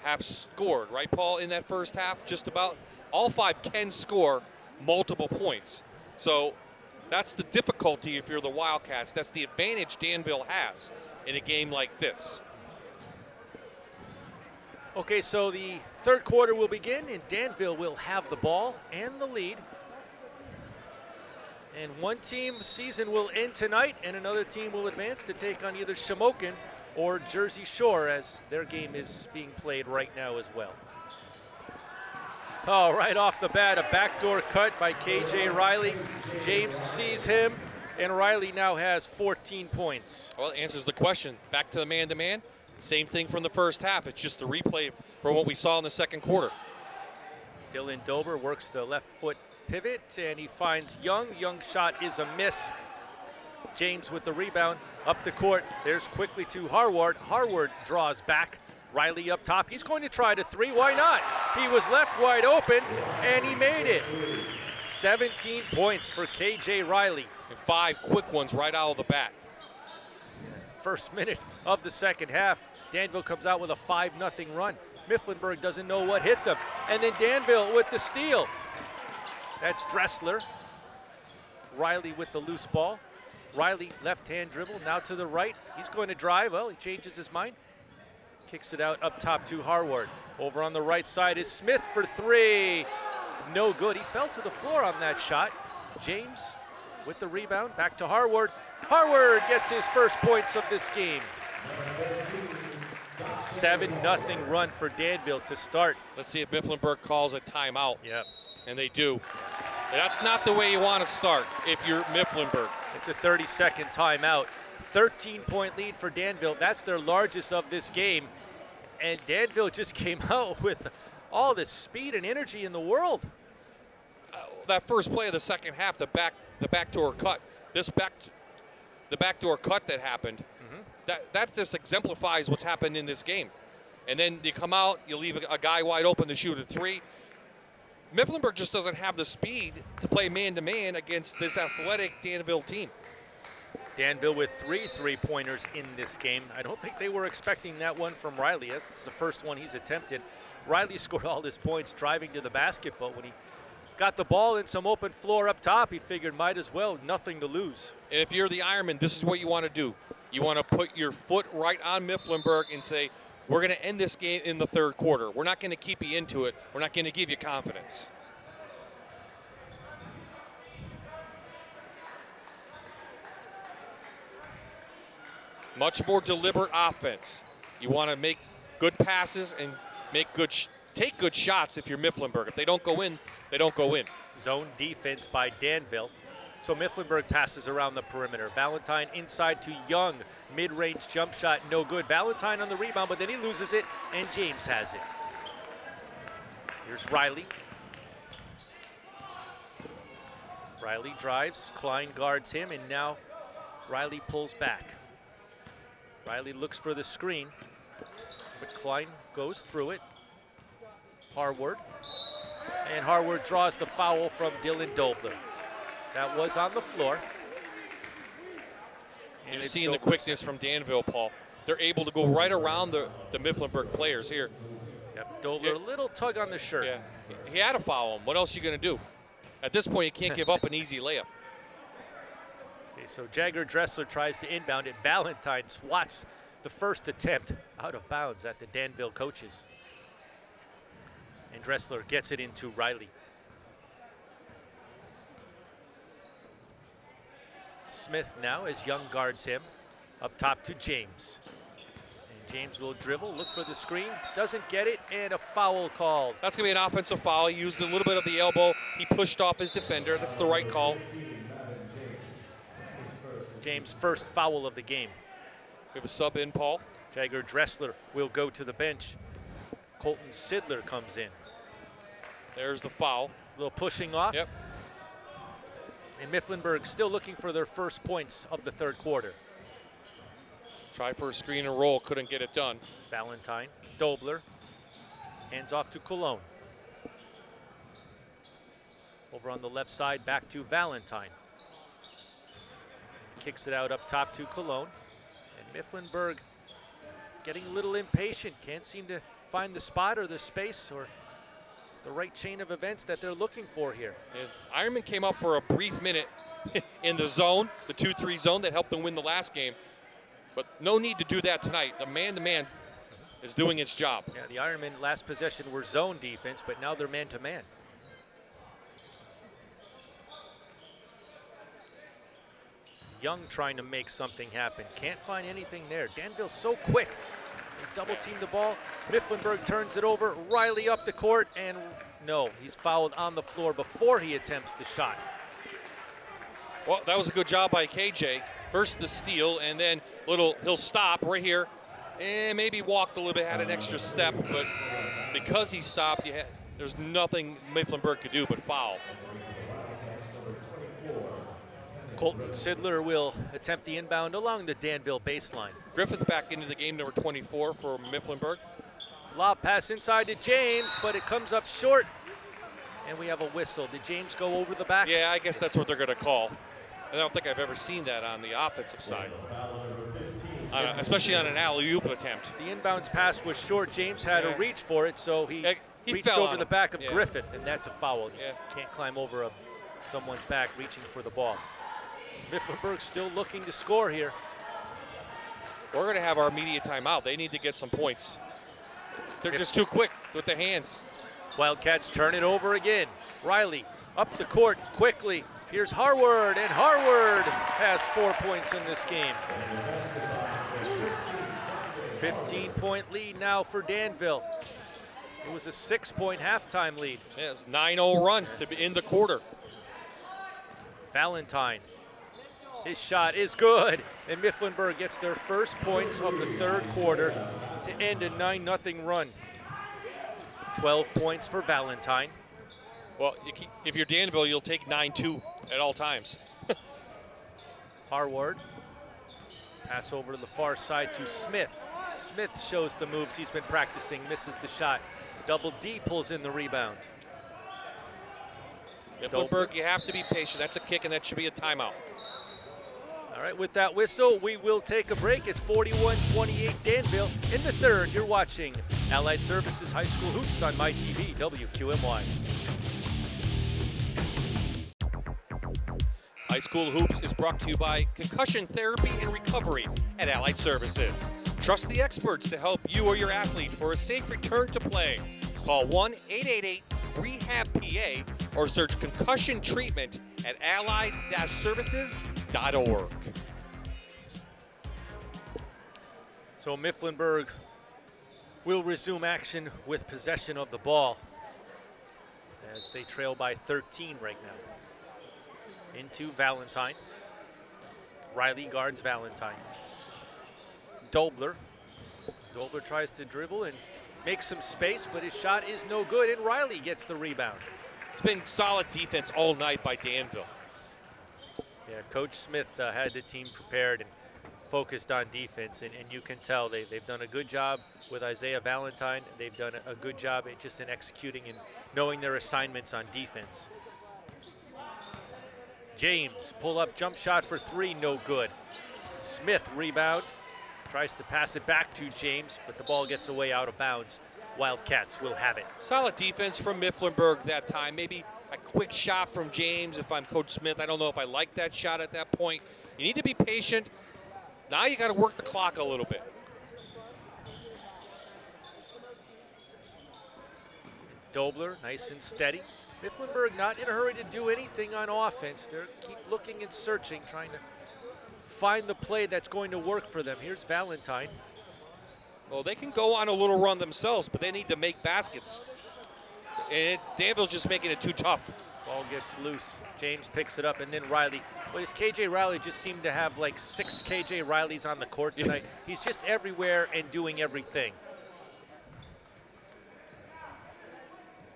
have scored, right, Paul, in that first half? Just about all 5 can score multiple points. So that's the difficulty if you're the Wildcats. That's the advantage Danville has in a game like this. Okay, so the third quarter will begin, and Danville will have the ball and the lead. And one team's season will end tonight, and another team will advance to take on either Shamokin or Jersey Shore, as their game is being played right now as well. Oh, right off the bat, a backdoor cut by KJ Riley. James sees him, and Riley now has 14 points. Well, it answers the question. Back to the man-to-man. Same thing from the first half. It's just a replay from what we saw in the second quarter. Dylan Dober works the left foot pivot, and he finds Young. Young's shot is a miss. James with the rebound up the court. There's quickly to Harward. Harward draws back. Riley up top. He's going to try the 3. Why not? He was left wide open, and he made it. 17 points for KJ Riley. And 5 quick ones right out of the bat. First minute of the second half, Danville comes out with a 5-0 run. Mifflinburg doesn't know what hit them. And then Danville with the steal. That's Dressler. Riley with the loose ball. Riley left-hand dribble, now to the right. He's going to drive. Well, he changes his mind. Kicks it out up top to Harward. Over on the right side is Smith for 3. No good. He fell to the floor on that shot. James with the rebound. Back to Harward. Harward gets his first points of this game. 7-0 run for Danville to start. Let's see if Mifflinburg calls a timeout. Yep. And they do. That's not the way you want to start if you're Mifflinburg. It's a 30-second timeout. 13-point lead for Danville. That's their largest of this game. And Danville just came out with all the speed and energy in the world. That first play of the second half, the backdoor cut, the backdoor cut that happened, that just exemplifies what's happened in this game. And then you come out, you leave a guy wide open to shoot a 3. Mifflinburg just doesn't have the speed to play man-to-man against this athletic Danville team. Danville with 3 3-pointers in this game. I don't think they were expecting that one from Riley. That's the first one he's attempted. Riley scored all his points driving to the basket, but when he got the ball in some open floor up top, he figured might as well, nothing to lose. And if you're the Ironman, this is what you want to do. You want to put your foot right on Mifflinburg and say, we're going to end this game in the third quarter. We're not going to keep you into it. We're not going to give you confidence. Much more deliberate offense. You want to make good passes and take good shots if you're Mifflinburg. If they don't go in, they don't go in. Zone defense by Danville. So Mifflinburg passes around the perimeter. Valentine inside to Young. Mid-range jump shot, no good. Valentine on the rebound, but then he loses it, and James has it. Here's Riley. Riley drives. Klein guards him, and now Riley pulls back. Riley looks for the screen, but Klein goes through it. Harward. And Harward draws the foul from Dylan Dobler. That was on the floor. You're seeing the quickness from Danville, Paul. They're able to go right around the Mifflinburg players here. Yeah, Yep, Dobler, a little tug on the shirt. Yeah, he had to foul him. What else are you going to do? At this point, you can't give up an easy layup. Okay, so Jagger Dressler tries to inbound it. Valentine swats the first attempt out of bounds at the Danville coaches. And Dressler gets it into Riley. Smith now as Young guards him. Up top to James. And James will dribble, look for the screen, doesn't get it, and a foul called. That's going to be an offensive foul. He used a little bit of the elbow. He pushed off his defender. That's the right call. James' first foul of the game. We have a sub in, Paul. Jagger Dressler will go to the bench. Colton Sidler comes in. There's the foul. A little pushing off. Yep. And Mifflinburg still looking for their first points of the third quarter. Try for a screen and roll, couldn't get it done. Valentine, Dobler, hands off to Cologne. Over on the left side, back to Valentine. Kicks it out up top to Cologne. And Mifflinburg getting a little impatient, can't seem to find the spot or the space or the right chain of events that they're looking for here. And Ironman came up for a brief minute in the zone, the 2-3 zone that helped them win the last game. But no need to do that tonight. The man-to-man is doing its job. Yeah, the Ironmen last possession were zone defense, but now they're man-to-man. Young trying to make something happen. Can't find anything there. Danville's so quick. They double team the ball. Mifflinburg turns it over. Riley up the court, and no, he's fouled on the floor before he attempts the shot. Well, that was a good job by KJ. First the steal, and then he'll stop right here, and maybe walked a little bit, had an extra step, but because he stopped, there's nothing Mifflinburg could do but foul. Colton Sidler will attempt the inbound along the Danville baseline. Griffith back into the game, number 24 for Mifflinburg. Lob pass inside to James, but it comes up short, and we have a whistle. Did James go over the back? Yeah, I guess that's what they're going to call. I don't think I've ever seen that on the offensive side, especially on an alley-oop attempt. The inbounds pass was short. James had to reach for it, so he reached fell over the back of Yeah. Griffith, and that's a foul. Yeah. Can't climb over someone's back reaching for the ball. Mifflinburg still looking to score here. We're going to have our immediate timeout. They need to get some points. They're just too quick with the hands. Wildcats turn it over again. Riley up the court quickly. Here's Harward, and Harward has 4 points in this game. 15-point lead now for Danville. It was a 6-point halftime lead. Yeah, it's a 9-0 run to be in the quarter. Valentine, his shot is good, and Mifflinburg gets their first points of the third quarter to end a 9-0 run. 12 points for Valentine. Well, if you're Danville, you'll take 9-2 at all times. Harward, pass over to the far side to Smith. Smith shows the moves he's been practicing, misses the shot. Double D pulls in the rebound. Mifflinburg, you have to be patient. That's a kick, and that should be a timeout. All right, with that whistle, we will take a break. It's 41-28 Danville. In the third, you're watching Allied Services High School Hoops on MyTV, WQMY. High School Hoops is brought to you by Concussion Therapy and Recovery at Allied Services. Trust the experts to help you or your athlete for a safe return to play. Call 1-888-REHAB-PA or search concussion treatment at allied-services.org. So Mifflinburg will resume action with possession of the ball as they trail by 13 right now. Into Valentine. Riley guards Valentine. Dobler. Dobler tries to dribble and make some space, but his shot is no good, and Riley gets the rebound. It's been solid defense all night by Danville. Yeah, Coach Smith had the team prepared and focused on defense, and you can tell they've done a good job with Isaiah Valentine. They've done a good job just in executing and knowing their assignments on defense. James, pull-up jump shot for three, no good. Smith, rebound, tries to pass it back to James, but the ball gets away out of bounds. Wildcats will have it. Solid defense from Mifflinburg that time. Maybe a quick shot from James if I'm Coach Smith. I don't know if I like that shot at that point. You need to be patient. Now you got to work the clock a little bit. Dobler, nice and steady. Mifflinburg not in a hurry to do anything on offense. They keep looking and searching, trying to find the play that's going to work for them. Here's Valentine. Well, they can go on a little run themselves, but they need to make baskets. And Danville's just making it too tough. Ball gets loose. James picks it up, and then Riley. Well, his KJ Riley just seemed to have like 6 KJ Rileys on the court tonight. He's just everywhere and doing everything.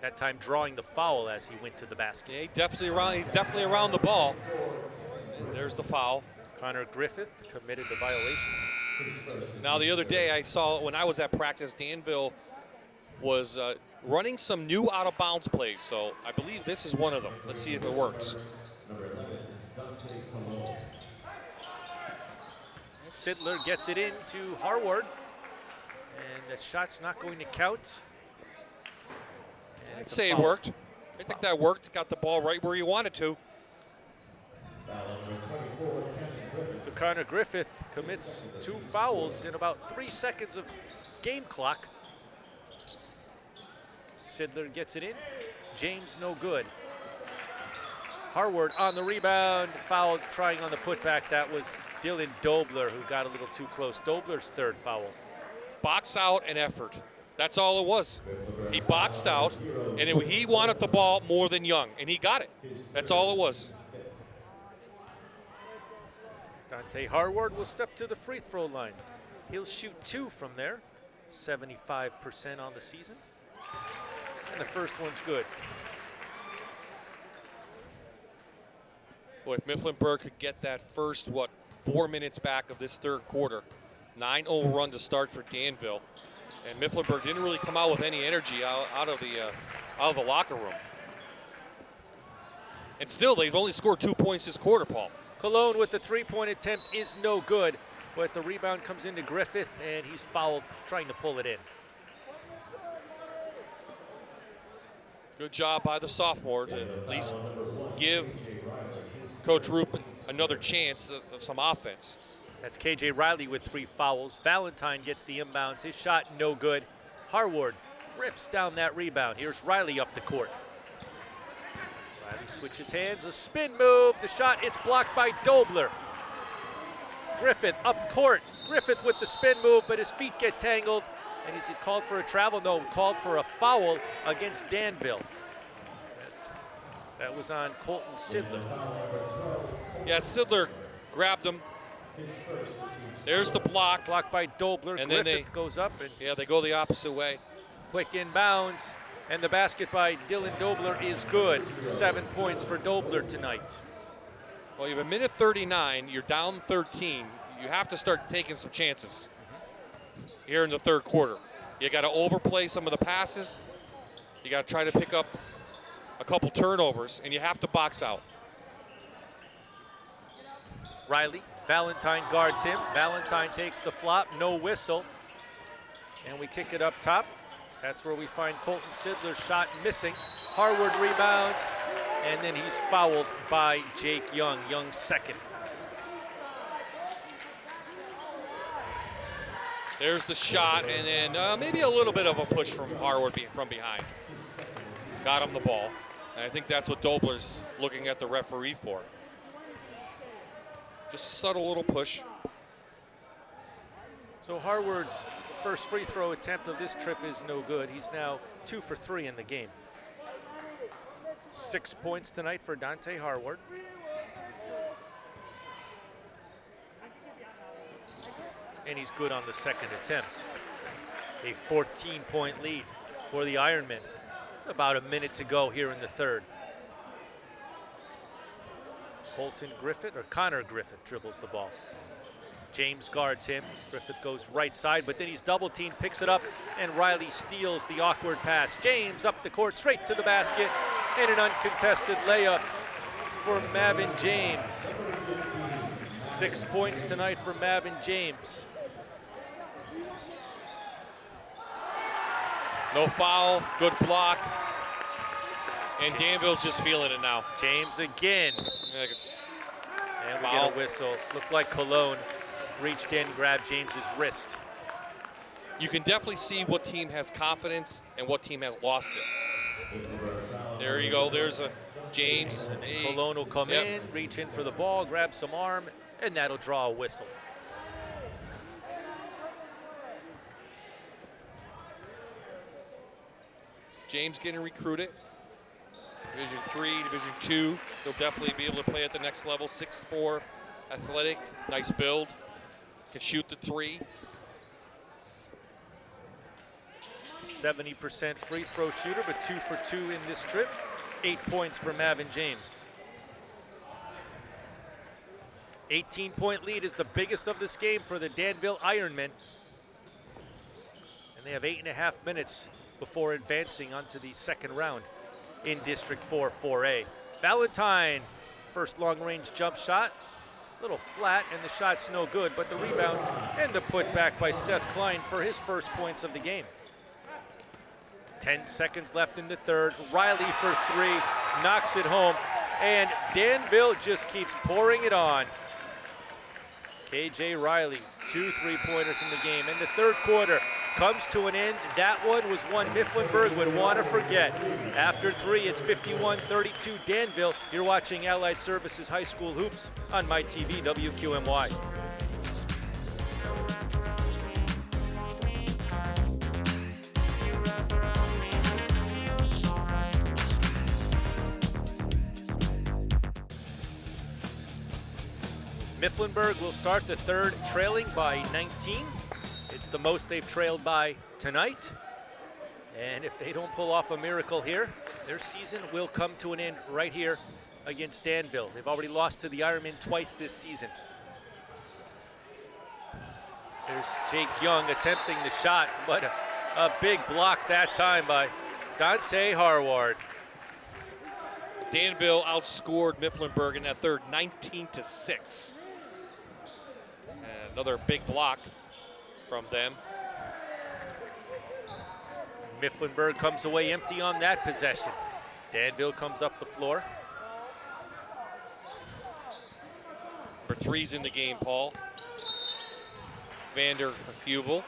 That time drawing the foul as he went to the basket. Yeah, he's definitely around the ball. And there's the foul. Connor Griffith committed the violation. Now, the other day I saw when I was at practice, Danville was running some new out-of-bounds plays. So I believe this is one of them. Let's see if it works. Sidler gets it in to Harward. And the shot's not going to count. And I'd say it worked. I think that worked. Got the ball right where you wanted to. So Connor Griffith commits 2 fouls in about 3 seconds of game clock. Sidler gets it in. James no good. Harward on the rebound. Foul trying on the putback. That was Dylan Dobler who got a little too close. Dobler's 3rd foul. Box out and effort. That's all it was. He boxed out, and he wanted the ball more than Young, and he got it. That's all it was. Dante Harward will step to the free throw line. He'll shoot 2 from there, 75% on the season. And the first one's good. Boy, if Mifflinburg could get that first, 4 minutes back of this 3rd quarter. 9-0 run to start for Danville. And Mifflinburg didn't really come out with any energy out of the locker room. And still, they've only scored 2 points this quarter, Paul. Cologne with the 3-point attempt is no good, but the rebound comes into Griffith, and he's fouled trying to pull it in. Good job by the sophomore to at least give Coach Roop another chance of some offense. That's KJ Riley with 3 fouls. Valentine gets the inbounds. His shot no good. Harward rips down that rebound. Here's Riley up the court. Riley switches hands, a spin move. The shot, it's blocked by Dobler. Griffith up court. Griffith with the spin move, but his feet get tangled. And is it called for a travel? No, called for a foul against Danville. That was on Colton Sidler. Yeah, Sidler grabbed him. There's the block. Blocked by Dobler. And Griffith then goes up. And yeah, they go the opposite way. quick inbounds. And the basket by Dylan Dobler is good. 7 points for Dobler tonight. Well, you have a minute 39. You're down 13. You have to start taking some chances here in the 3rd quarter. You got to overplay some of the passes. You got to try to pick up a couple turnovers, and you have to box out. Riley, Valentine guards him. Valentine takes the flop, no whistle. And we kick it up top. That's where we find Colton Sidler's shot missing. Harward rebounds, and then he's fouled by Jake Young. Young's 2nd. There's the shot, and then maybe a little bit of a push from Harward from behind. Got him the ball. And I think that's what Dobler's looking at the referee for. Just a subtle little push. So Harward's first free throw attempt of this trip is no good. He's now 2 for 3 in the game. 6 points tonight for Dante Harward. And he's good on the 2nd attempt. A 14-point lead for the Ironmen. About a minute to go here in the 3rd. Connor Griffith dribbles the ball. James guards him. Griffith goes right side, but then he's double teamed, picks it up, and Riley steals the awkward pass. James up the court, straight to the basket, and an uncontested layup for Mavin James. 6 points tonight for Mavin James. No foul, good block. And Danville's just feeling it now. James again. And we Foul. get a whistle. Looked like Cologne reached in, grabbed James's wrist. You can definitely see what team has confidence and what team has lost it. There you go. There's a James. And then Cologne will come in, reach in for the ball, grab some arm, and that'll draw a whistle. James getting recruited. Division 3, Division 2. He'll definitely be able to play at the next level. 6'4", athletic, nice build. Can shoot the 3. 70% free throw shooter, but 2 for 2 in this trip. 8 points for Mavin James. 18-point lead is the biggest of this game for the Danville Ironmen. And they have 8.5 minutes before advancing onto the second round in District 4 4A. Valentine, first long-range jump shot. A little flat, and the shot's no good, but the rebound and the putback by Seth Klein for his first points of the game. 10 seconds left in the third. Riley for 3, knocks it home, and Danville just keeps pouring it on. KJ Riley, 2 3-pointers in the game, and the third quarter comes to an end. That one was one Mifflinburg would want to forget. After 3, it's 51-32 Danville. You're watching Allied Services High School Hoops on My TV WQMY. Mifflinburg will start the third trailing by 19. It's the most they've trailed by tonight. And if they don't pull off a miracle here, their season will come to an end right here against Danville. They've already lost to the Ironmen twice this season. There's Jake Young attempting the shot, but a big block that time by Dante Harward. Danville outscored Mifflinburg in that third 19-6. And another big block from them. Mifflinburg comes away empty on that possession. Danville comes up the floor. Number 3's in the game, Paul. Vander Heuvel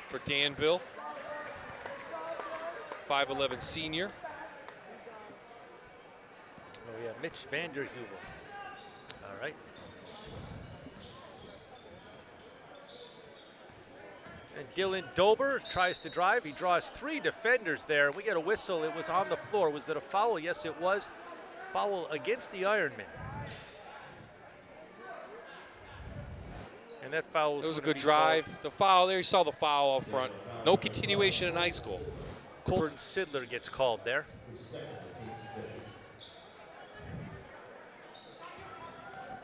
for Danville. 5'11" senior. Oh yeah, Mitch Vander Heuvel. All right. And Dylan Dober tries to drive. He draws 3 defenders there. We get a whistle. It was on the floor. Was it a foul? Yes, it was. Foul against the Ironmen. And that foul was. It was a good drive. Called. The foul there, you saw the foul up front. No continuation in high school. Colton Sidler gets called there.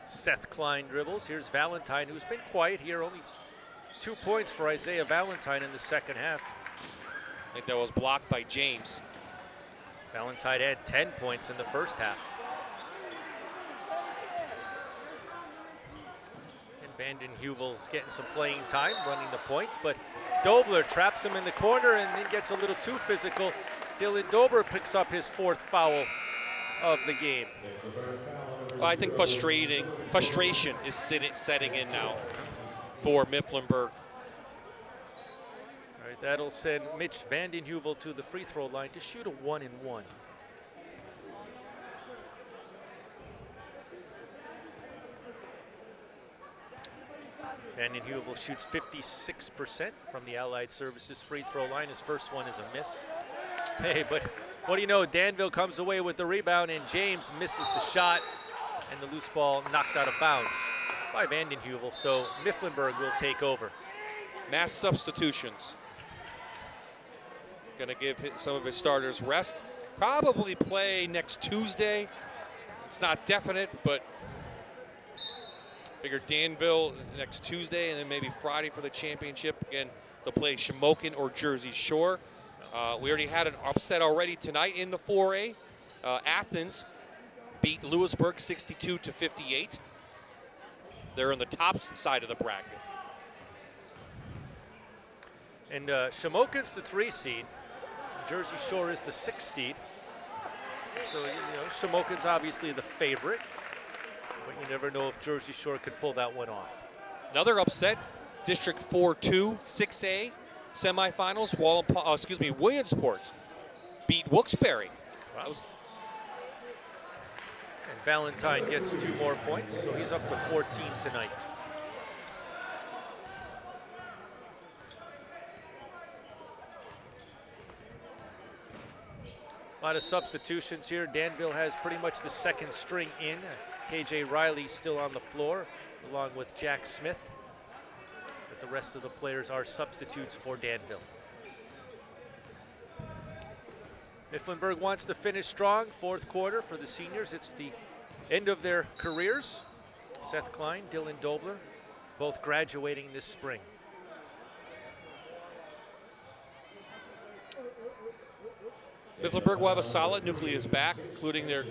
Seth Klein dribbles. Here's Valentine, who's been quiet here. Only 2 points for Isaiah Valentine in the second half. I think that was blocked by James. Valentine had 10 points in the first half. And Vanden Heuvel's getting some playing time, running the points, but Dobler traps him in the corner and then gets a little too physical. Dylan Dober picks up his 4th foul of the game. Well, I think frustration is setting in now for Mifflinburg. All right, that'll send Mitch Vanden Heuvel to the free throw line to shoot a 1-and-1. Vanden Heuvel shoots 56% from the Allied Services free throw line. His first one is a miss. Hey, but what do you know? Danville comes away with the rebound, and James misses the shot, and the loose ball knocked out of bounds by Vanden Heuvel, so Mifflinburg will take over. Mass substitutions. Going to give some of his starters rest. Probably play next Tuesday. It's not definite, but figure Danville next Tuesday, and then maybe Friday for the championship. Again, they'll play Shamokin or Jersey Shore. We already had an upset already tonight in the 4A. Athens beat Lewisburg 62-58. They're on the top side of the bracket. And Shamokin's the 3 seed. Jersey Shore is the 6 seed. So, Shamokin's obviously the favorite, but you never know if Jersey Shore could pull that one off. Another upset, District 4-2, 6A semifinals. Williamsport beat Wilkes-Barre. Wow. And Valentine gets 2 more points, so he's up to 14 tonight. A lot of substitutions here. Danville has pretty much the second string in. KJ Riley still on the floor, along with Jack Smith. But the rest of the players are substitutes for Danville. Mifflinburg wants to finish strong. 4th quarter for the seniors. It's the end of their careers. Seth Klein, Dylan Dobler, both graduating this spring. Mifflinburg will have a solid nucleus back, including their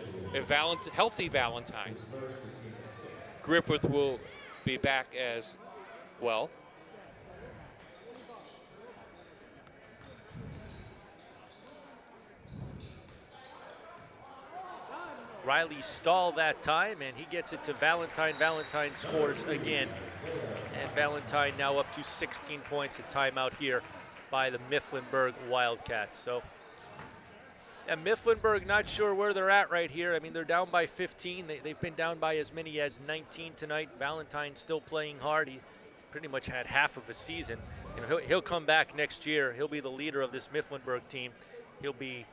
healthy Valentine. Griffith will be back as well. Riley stalled that time, and he gets it to Valentine. Valentine scores again, and Valentine now up to 16 points. A timeout here by the Mifflinburg Wildcats. So, and Mifflinburg not sure where they're at right here. I mean, they're down by 15. They've been down by as many as 19 tonight. Valentine still playing hard. He pretty much had half of a season. He'll come back next year. He'll be the leader of this Mifflinburg team. He'll be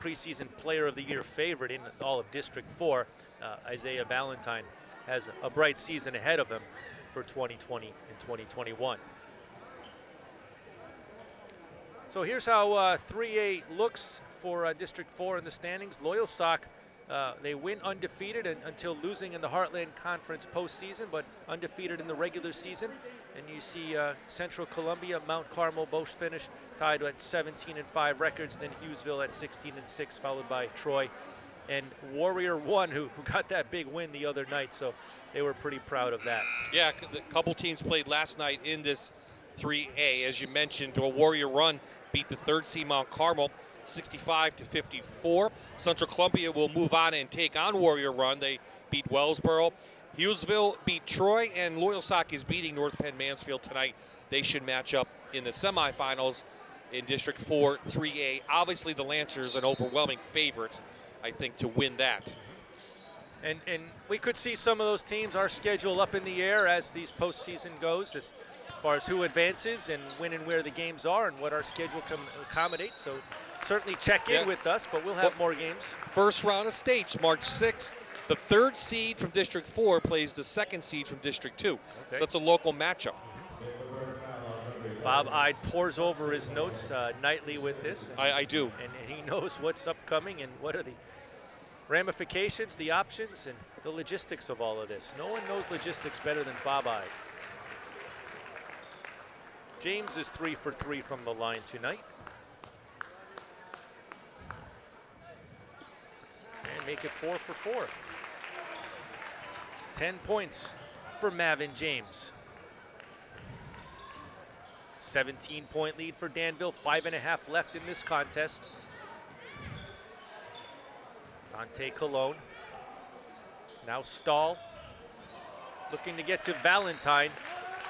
preseason player of the year favorite in all of District 4. Isaiah Valentine has a bright season ahead of him for 2020 and 2021. So here's how 3A looks for District 4 in the standings. Loyal Sock, they win undefeated until losing in the Heartland Conference postseason, but undefeated in the regular season. And you see Central Columbia, Mount Carmel both finished tied at 17-5 records, then Hughesville at 16-6, followed by Troy and Warrior 1, who got that big win the other night. So they were pretty proud of that. Yeah, a couple teams played last night in this 3A. As you mentioned, Warrior Run beat the 3rd seed Mount Carmel 65-54. Central Columbia will move on and take on Warrior Run. They beat Wellsboro. Hughesville beat Troy, and Loyal Sock is beating North Penn Mansfield tonight. They should match up in the semifinals in District 4 3A. Obviously, the Lancers an overwhelming favorite, I think, to win that. And we could see some of those teams, our schedule up in the air as these postseason goes, as far as who advances and when and where the games are and what our schedule can accommodate. So certainly check in with us, but we'll have more games. First round of states, March 6th. The 3rd seed from District 4 plays the 2nd seed from District 2. Okay. So that's a local matchup. Bob Ide pours over his notes nightly with this. I do. And he knows what's upcoming and what are the ramifications, the options, and the logistics of all of this. No one knows logistics better than Bob Ide. James is 3 for 3 from the line tonight. And make it 4 for 4. 10 points for Mavin James. 17-point lead for Danville, 5.5 left in this contest. Dante Colon. Now Stahl. Looking to get to Valentine.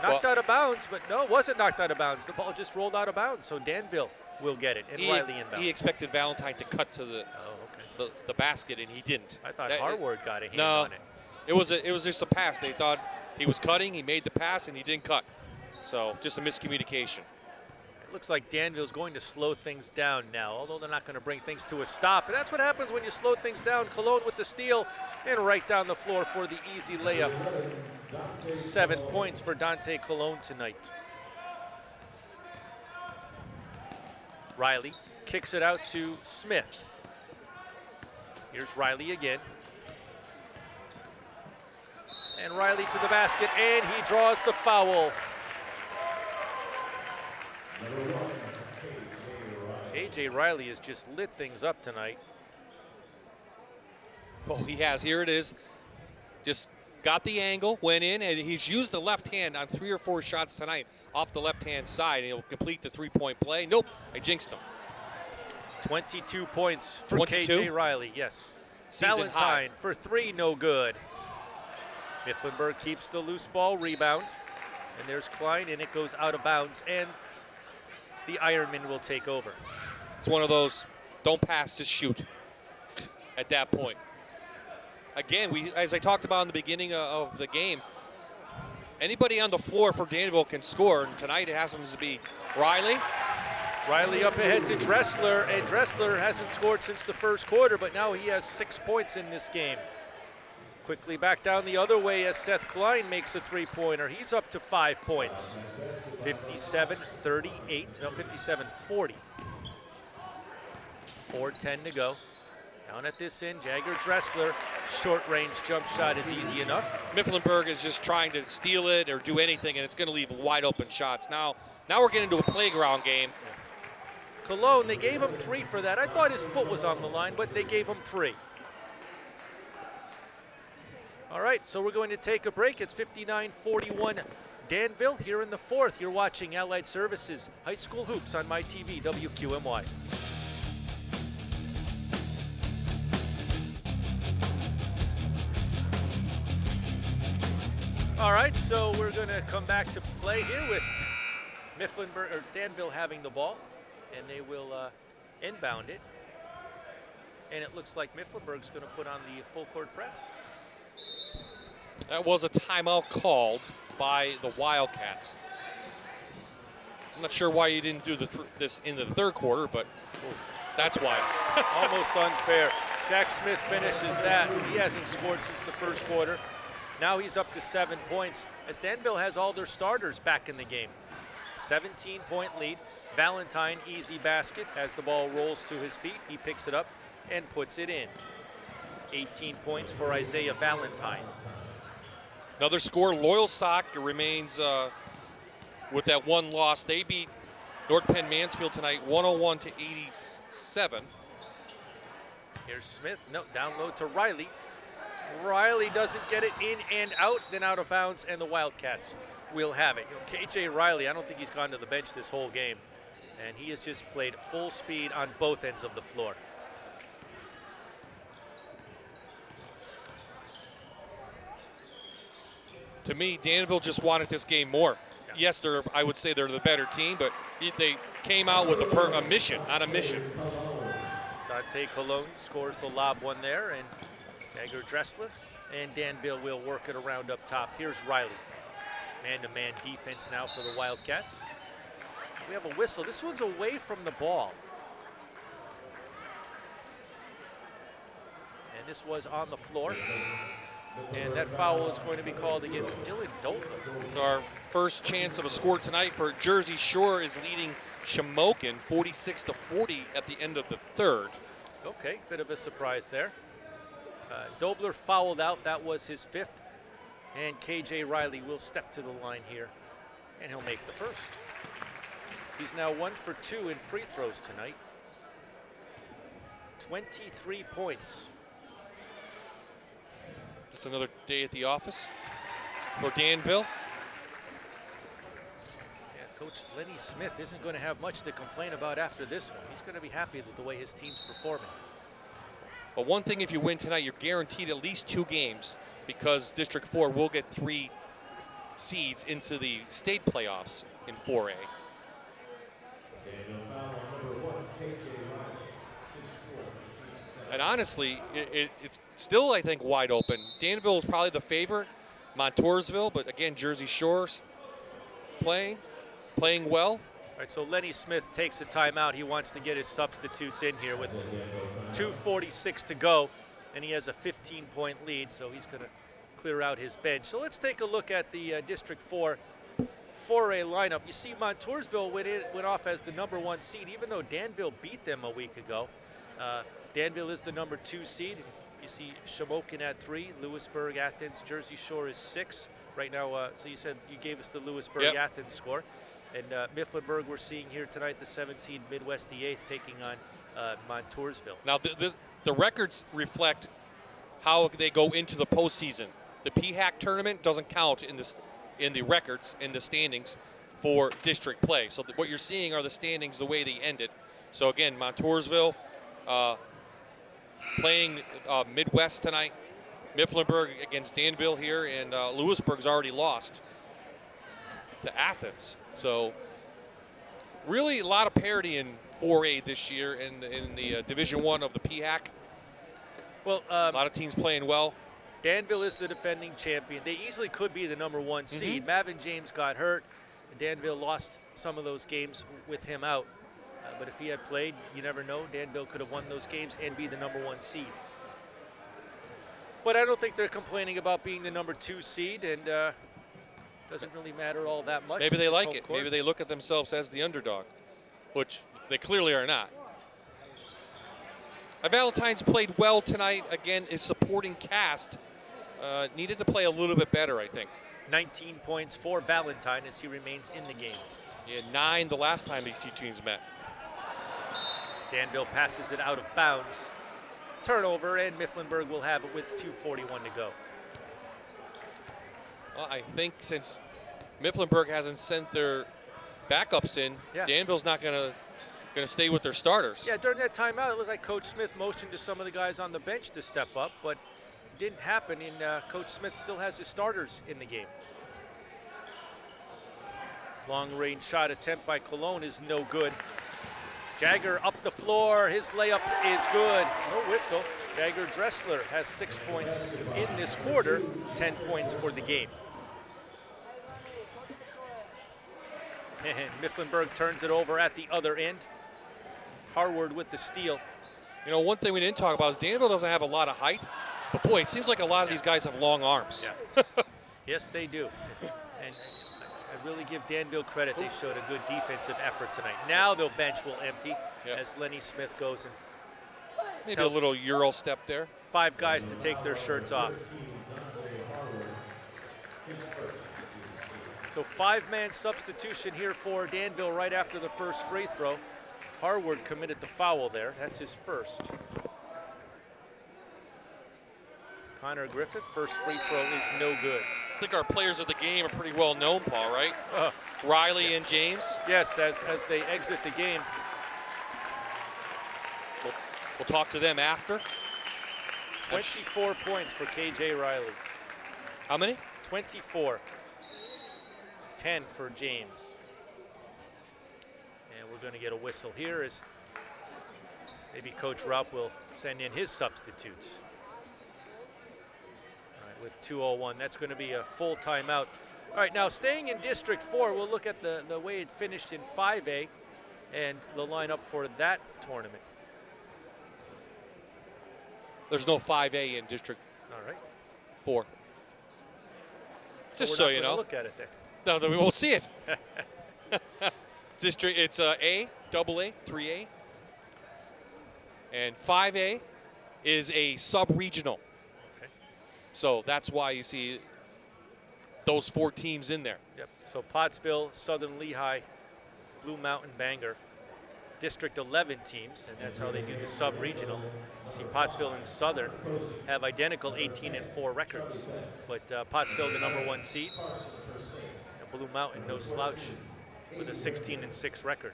Knocked out of bounds, but no, it wasn't knocked out of bounds. The ball just rolled out of bounds, so Danville will get it. And Riley inbound. He expected Valentine to cut to the basket, and he didn't. I thought Harward got a hand no, on it. It was just a pass. They thought he was cutting. He made the pass, and he didn't cut. So just a miscommunication. It looks like Danville's going to slow things down now, although they're not going to bring things to a stop. And that's what happens when you slow things down. Cologne with the steal and right down the floor for the easy layup. 7 points for Dante Colon tonight. Riley kicks it out to Smith. Here's Riley again. And Riley to the basket, and he draws the foul. A.J. Riley has just lit things up tonight. Oh, he has. Here it is. Just got the angle, went in, and he's used the left hand on 3 or 4 shots tonight off the left-hand side, and he'll complete the three-point play. Nope, I jinxed him. 22 points for 22? KJ Riley, yes. Season high. Valentine for 3, no good. Mifflinburg keeps the loose ball rebound, and there's Klein, and it goes out of bounds, and the Ironman will take over. It's one of those, don't pass, just shoot at that point. Again, as I talked about in the beginning of the game, anybody on the floor for Danville can score, and tonight it happens to be Riley. Riley up ahead to Dressler, and Dressler hasn't scored since the first quarter, but now he has 6 points in this game. Quickly back down the other way as Seth Klein makes a three-pointer. He's up to 5 points. 57-38, no, 57-40. 4:10 to go. Down at this end, Jagger Dressler, short-range jump shot is easy enough. Mifflinburg is just trying to steal it or do anything, and it's going to leave wide-open shots. Now we're getting into a playground game. Cologne, they gave him 3 for that. I thought his foot was on the line, but they gave him 3. All right, so we're going to take a break. It's 59-41 Danville here in the fourth. You're watching Allied Services High School Hoops on MyTV WQMY. All right, so we're going to come back to play here with Mifflinburg or Danville having the ball, and they will inbound it. And it looks like Mifflinburg's going to put on the full court press. That was a timeout called by the Wildcats. I'm not sure why you didn't do this in the third quarter, but that's why. Almost unfair. Jack Smith finishes that. He hasn't scored since the first quarter. Now he's up to 7 points as Danville has all their starters back in the game. 17-point lead. Valentine, easy basket. As the ball rolls to his feet, he picks it up and puts it in. 18 points for Isaiah Valentine. Another score, Loyal Sock remains with that one loss. They beat North Penn Mansfield tonight 101-87. Here's Smith, no, down low to Riley. Riley doesn't get it in and out, then out of bounds, and the Wildcats will have it. KJ Riley, I don't think he's gone to the bench this whole game, and he has just played full speed on both ends of the floor. To me, Danville just wanted this game more. Yeah. Yes, I would say they're the better team, but they came out with a mission, on a mission. Dante Cologne scores the lob one there, and Jagger Dressler, and Danville will work it around up top. Here's Riley. Man-to-man defense now for the Wildcats. We have a whistle. This one's away from the ball. And this was on the floor. And that foul is going to be called against Dylan Dobler. So our first chance of a score tonight for Jersey Shore is leading Shamokin 46-40 at the end of the third. Okay, bit of a surprise there. Dobler fouled out. That was his 5th. And KJ Riley will step to the line here, and he'll make the first. He's now 1 for 2 in free throws tonight. 23 points. Just another day at the office for Danville. Yeah, Coach Lenny Smith isn't going to have much to complain about after this one. He's going to be happy with the way his team's performing. But one thing, if you win tonight, you're guaranteed at least 2 games because District 4 will get 3 seeds into the state playoffs in 4A. And honestly, it's still, I think, wide open. Danville is probably the favorite. Montoursville, but again, Jersey Shore's playing well. All right, so Lenny Smith takes a timeout. He wants to get his substitutes in here with 2:46 to go, and he has a 15-point lead, so he's going to clear out his bench. So let's take a look at the District 4 4A lineup. You see Montoursville went off as the #1 seed, even though Danville beat them a week ago. Danville is the #2 seed. You see Shamokin at 3, Lewisburg, Athens, Jersey Shore is 6 right now. So you said you gave us the Lewisburg Athens score. And Mifflinburg we're seeing here tonight, the 7th seed, Midwest the 8th, taking on Montoursville. Now the records reflect how they go into the postseason. the PHAC tournament doesn't count in the records, in the standings for district play. So what you're seeing are the standings the way they ended. So again, Montoursville playing Midwest tonight. Mifflinburg against Danville here, and Lewisburg's already lost to Athens. So really a lot of parity in 4A this year in the Division I of the PHAC. Well, a lot of teams playing well. Danville is the defending champion. They easily could be the #1 seed. Mavin James got hurt, and Danville lost some of those games with him out. But if he had played, you never know. Danville could have won those games and be the #1 seed. But I don't think they're complaining about being the #2 seed, and doesn't really matter all that much. Maybe they like it. Court. Maybe they look at themselves as the underdog, which they clearly are not. Valentine's played well tonight. Again, his supporting cast needed to play a little bit better, I think. 19 points for Valentine as he remains in the game. He had 9 the last time these two teams met. Danville passes it out of bounds. Turnover, and Mifflinburg will have it with 2:41 to go. Well, I think since Mifflinburg hasn't sent their backups in, Danville's not gonna stay with their starters. Yeah, during that timeout, it looked like Coach Smith motioned to some of the guys on the bench to step up, but it didn't happen, and Coach Smith still has his starters in the game. Long-range shot attempt by Cologne is no good. Jagger up the floor, his layup is good. No whistle. Jagger Dressler has 6 points in this quarter, 10 points for the game. And Mifflinburg turns it over at the other end. Harward with the steal. You know, one thing we didn't talk about is Danville doesn't have a lot of height, but boy, it seems like a lot of these guys have long arms. Yeah. Yes, they do. And I really give Danville credit. They showed a good defensive effort tonight. Now their bench will empty as Lenny Smith goes and maybe a little Euro step there. 5 guys to take their shirts off. So 5-man substitution here for Danville right after the first free throw. Harward committed the foul there. That's his first. Connor Griffith, first free throw is no good. I think our players of the game are pretty well known, Paul, right? Riley and James. Yes, as they exit the game. We'll talk to them after. 24 points for KJ Riley. How many? 24. 10 for James. And we're going to get a whistle here as maybe Coach Rupp will send in his substitutes. All right, with 2:01, that's going to be a full timeout. All right, now staying in District 4, we'll look at the way it finished in 5A and the lineup for that tournament. There's no 5A in District 4. Just so you know. Look at it there. No, we won't see it. District, it's A, double A, 3A. And 5A is a sub-regional. Okay. So that's why you see those 4 teams in there. Yep. So Pottsville, Southern Lehigh, Blue Mountain, Bangor, District 11 teams, and that's how they do the sub-regional. You see Pottsville and Southern have identical 18-4 records, but Pottsville the #1 seed. And Blue Mountain, no slouch, with a 16-6 record.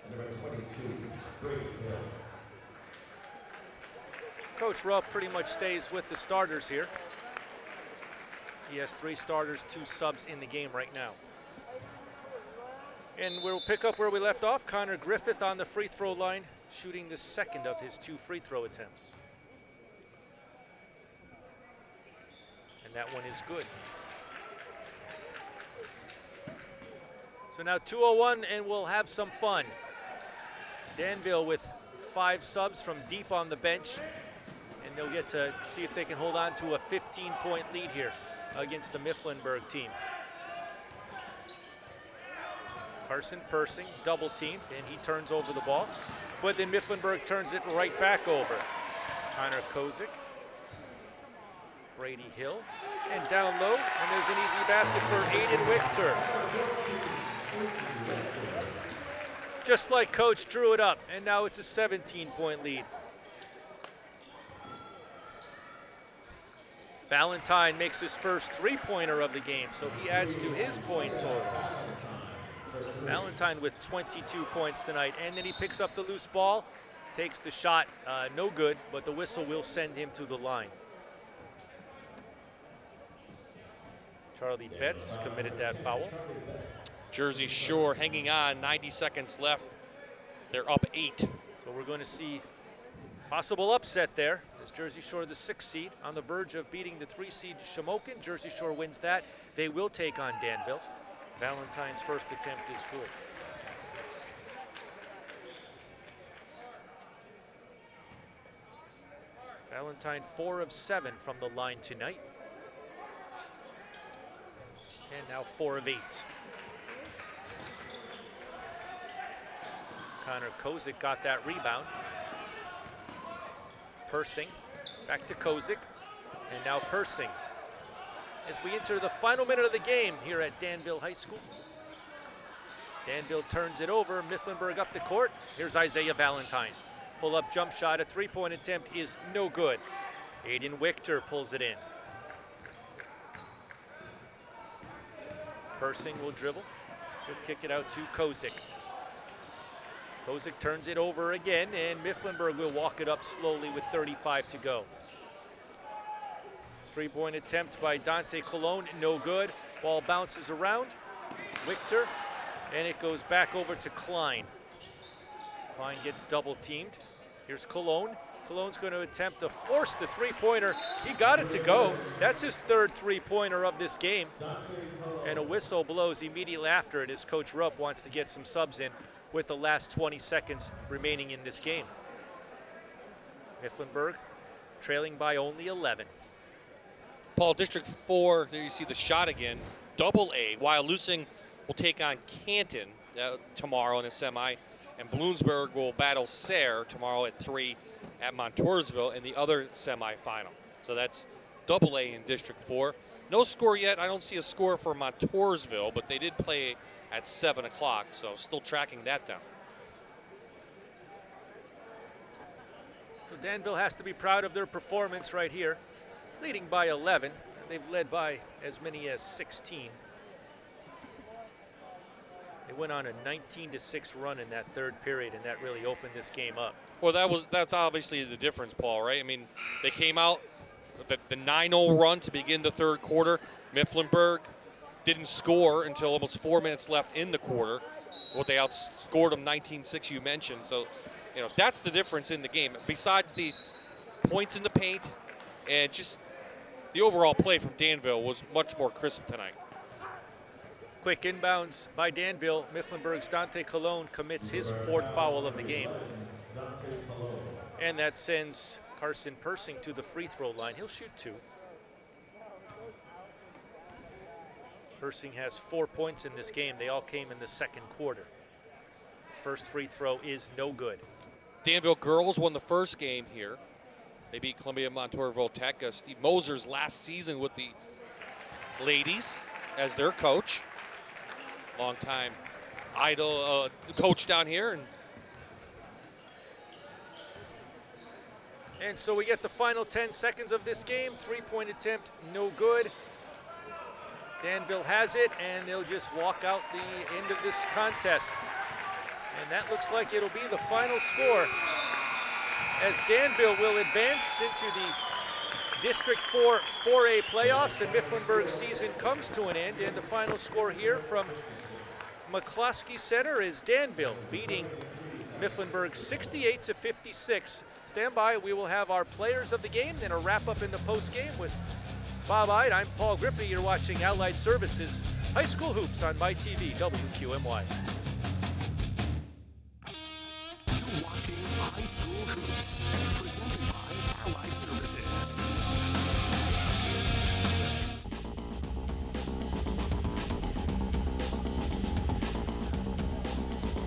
Coach Rupp pretty much stays with the starters here. He has 3 starters, 2 subs in the game right now. And we'll pick up where we left off. Connor Griffith on the free throw line, shooting the second of his 2 free throw attempts. And that one is good. So now 2:01, and we'll have some fun. Danville with 5 subs from deep on the bench, and they'll get to see if they can hold on to a 15-point lead here against the Mifflinburg team. Carson Persing, double teamed, and he turns over the ball. But then Mifflinburg turns it right back over. Connor Kozik, Brady Hill, and down low, and there's an easy basket for Aiden Wichter. Just like Coach drew it up, and now it's a 17-point lead. Valentine makes his first three-pointer of the game, so he adds to his point total. Valentine with 22 points tonight, and then he picks up the loose ball, takes the shot, no good, but the whistle will send him to the line. Charlie Betts committed that foul. Jersey Shore hanging on, 90 seconds left. They're up 8. So we're going to see possible upset there. As Jersey Shore, the 6th seed, on the verge of beating the 3 seed Shamokin. Jersey Shore wins that. They will take on Danville. Valentine's first attempt is good. Valentine 4 of 7 from the line tonight. And now 4 of 8. Connor Kozik got that rebound. Persing, back to Kozik, and now Persing. As we enter the final minute of the game here at Danville High School. Danville turns it over, Mifflinburg up the court. Here's Isaiah Valentine. Pull-up jump shot, a three-point attempt is no good. Aiden Wichter pulls it in. Persing will dribble. He'll kick it out to Kozik. Kozik turns it over again, and Mifflinburg will walk it up slowly with 35 to go. Three-point attempt by Dante Colon, no good. Ball bounces around. Wichter, and it goes back over to Klein. Klein gets double teamed. Here's Colon. Colon's going to attempt to force the three-pointer. He got it to go. That's his third three-pointer of this game. And a whistle blows immediately after it as Coach Rupp wants to get some subs in with the last 20 seconds remaining in this game. Mifflinburg trailing by only 11. Paul, District 4, there you see the shot again, double A, while Lusing will take on Canton tomorrow in a semi, and Bloomsburg will battle Sayre tomorrow at 3 at Montoursville in the other semifinal. So that's double A in District 4. No score yet. I don't see a score for Montoursville, but they did play at 7 o'clock, so still tracking that down. So Danville has to be proud of their performance right here, leading by 11. They've led by as many as 16. They went on a 19-6 run in that third period, and that really opened this game up. Well, that's obviously the difference, Paul, right? I mean, they came out with the 9-0 run to begin the third quarter. Mifflinburg didn't score until almost 4 minutes left in the quarter. Well, they outscored them 19-6, you mentioned. So, you know, that's the difference in the game. Besides the points in the paint and just the overall play from Danville was much more crisp tonight. Quick inbounds by Danville. Mifflinburg's Dante Colon commits his 4th foul of the game. And that sends Carson Persing to the free throw line. He'll shoot 2. Persing has 4 points in this game. They all came in the second quarter. First free throw is no good. Danville girls won the first game here. They beat Columbia Montourville Tech. Steve Moser's last season with the ladies as their coach. Long-time idol coach down here. And so we get the final 10 seconds of this game. Three-point attempt, no good. Danville has it, and they'll just walk out the end of this contest. And that looks like it'll be the final score, as Danville will advance into the District 4 4A playoffs, and Mifflinburg's season comes to an end. And the final score here from McCloskey Center is Danville beating Mifflinburg 68-56. Stand by, we will have our players of the game and a wrap-up in the post-game with Bob Ide. I'm Paul Grippy. You're watching Allied Services High School Hoops on MyTV WQMY. You're watching High School Hoops, presented by Allied Services.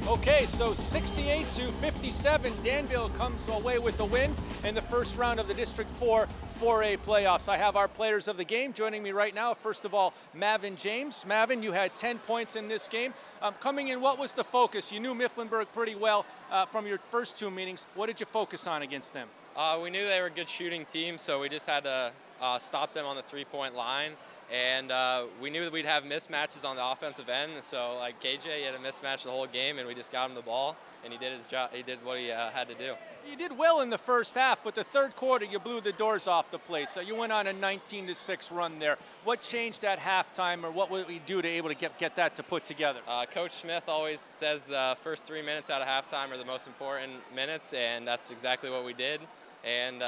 Okay, so 68-57, Danville comes away with the win in the first round of the District 4 4A playoffs. I have our players of the game joining me right now. First of all, Mavin James. Mavin, you had 10 points in this game. Coming in, what was the focus? You knew Mifflinburg pretty well from your first 2 meetings. What did you focus on against them? We knew they were a good shooting team, so we just had to stopped them on the three-point line. And we knew that we'd have mismatches on the offensive end. So like KJ, he had a mismatch the whole game, and we just got him the ball, and he did his job. He did what he had to do. You did well in the first half, but the third quarter you blew the doors off the place. So you went on a 19-6 run there. What changed at halftime, or what would we do to able to get that to put together? Coach Smith always says the first 3 minutes out of halftime are the most important minutes, and that's exactly what we did, and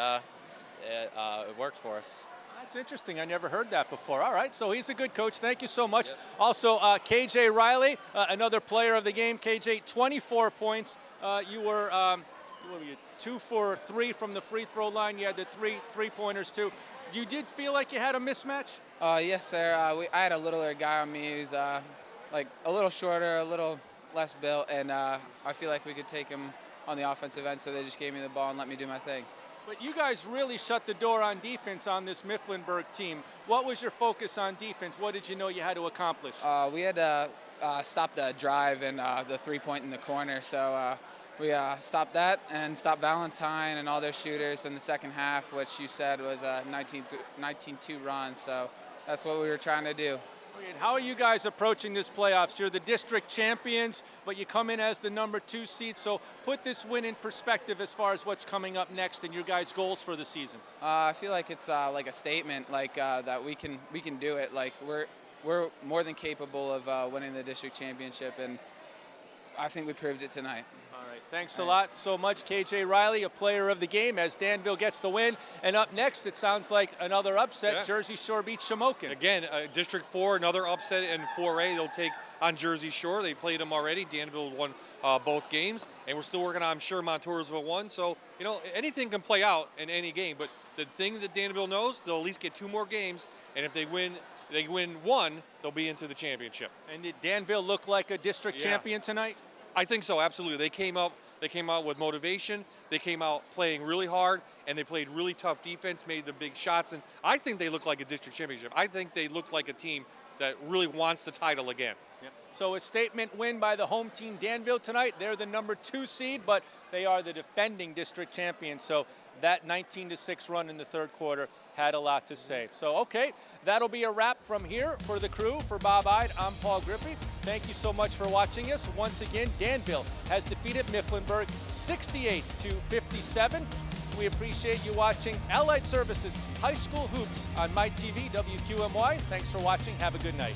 it worked for us. That's interesting. I never heard that before. All right, so he's a good coach. Thank you so much. Yep. Also, KJ Riley, another player of the game. KJ, 24 points. You were 2 for 3 from the free throw line. You had the three-pointers too. You did feel like you had a mismatch? Yes, sir. I had a littler guy on me who's like a little shorter, a little less built, and I feel like we could take him on the offensive end, so they just gave me the ball and let me do my thing. But you guys really shut the door on defense on this Mifflinburg team. What was your focus on defense? What did you know you had to accomplish? We had to stop the drive and the three-point in the corner, so we stopped that and stopped Valentine and all their shooters in the second half, which you said was a 19-2 run, so that's what we were trying to do. And how are you guys approaching this playoffs? You're the district champions, but you come in as the number 2 seed. So put this win in perspective as far as what's coming up next and your guys' goals for the season. I feel like it's like a statement, like that we can do it. Like we're more than capable of winning the district championship, and I think we proved it tonight. All right, thanks a lot so much, KJ Riley, a player of the game, as Danville gets the win. And up next, it sounds like another upset. Yeah. Jersey Shore beats Shamokin. Again, District 4, another upset in 4A. They'll take on Jersey Shore. They played them already. Danville won both games, and we're still working on, I'm sure, Montoursville won. So, you know, anything can play out in any game. But the thing that Danville knows, they'll at least get 2 more games, and if they win one, they'll be into the championship. And did Danville look like a district champion tonight? I think so, absolutely. They came out with motivation. They came out playing really hard, and they played really tough defense, made the big shots, and I think they look like a district championship. I think they look like a team that really wants the title again. Yep. So a statement win by the home team Danville tonight. They're the number 2 seed, but they are the defending district champions. So that 19-6 run in the third quarter had a lot to say. So, okay, that'll be a wrap from here for the crew. For Bob Ide, I'm Paul Grippy. Thank you so much for watching us. Once again, Danville has defeated Mifflinburg 68-57. We appreciate you watching Allied Services High School Hoops on MyTV WQMY. Thanks for watching. Have a good night.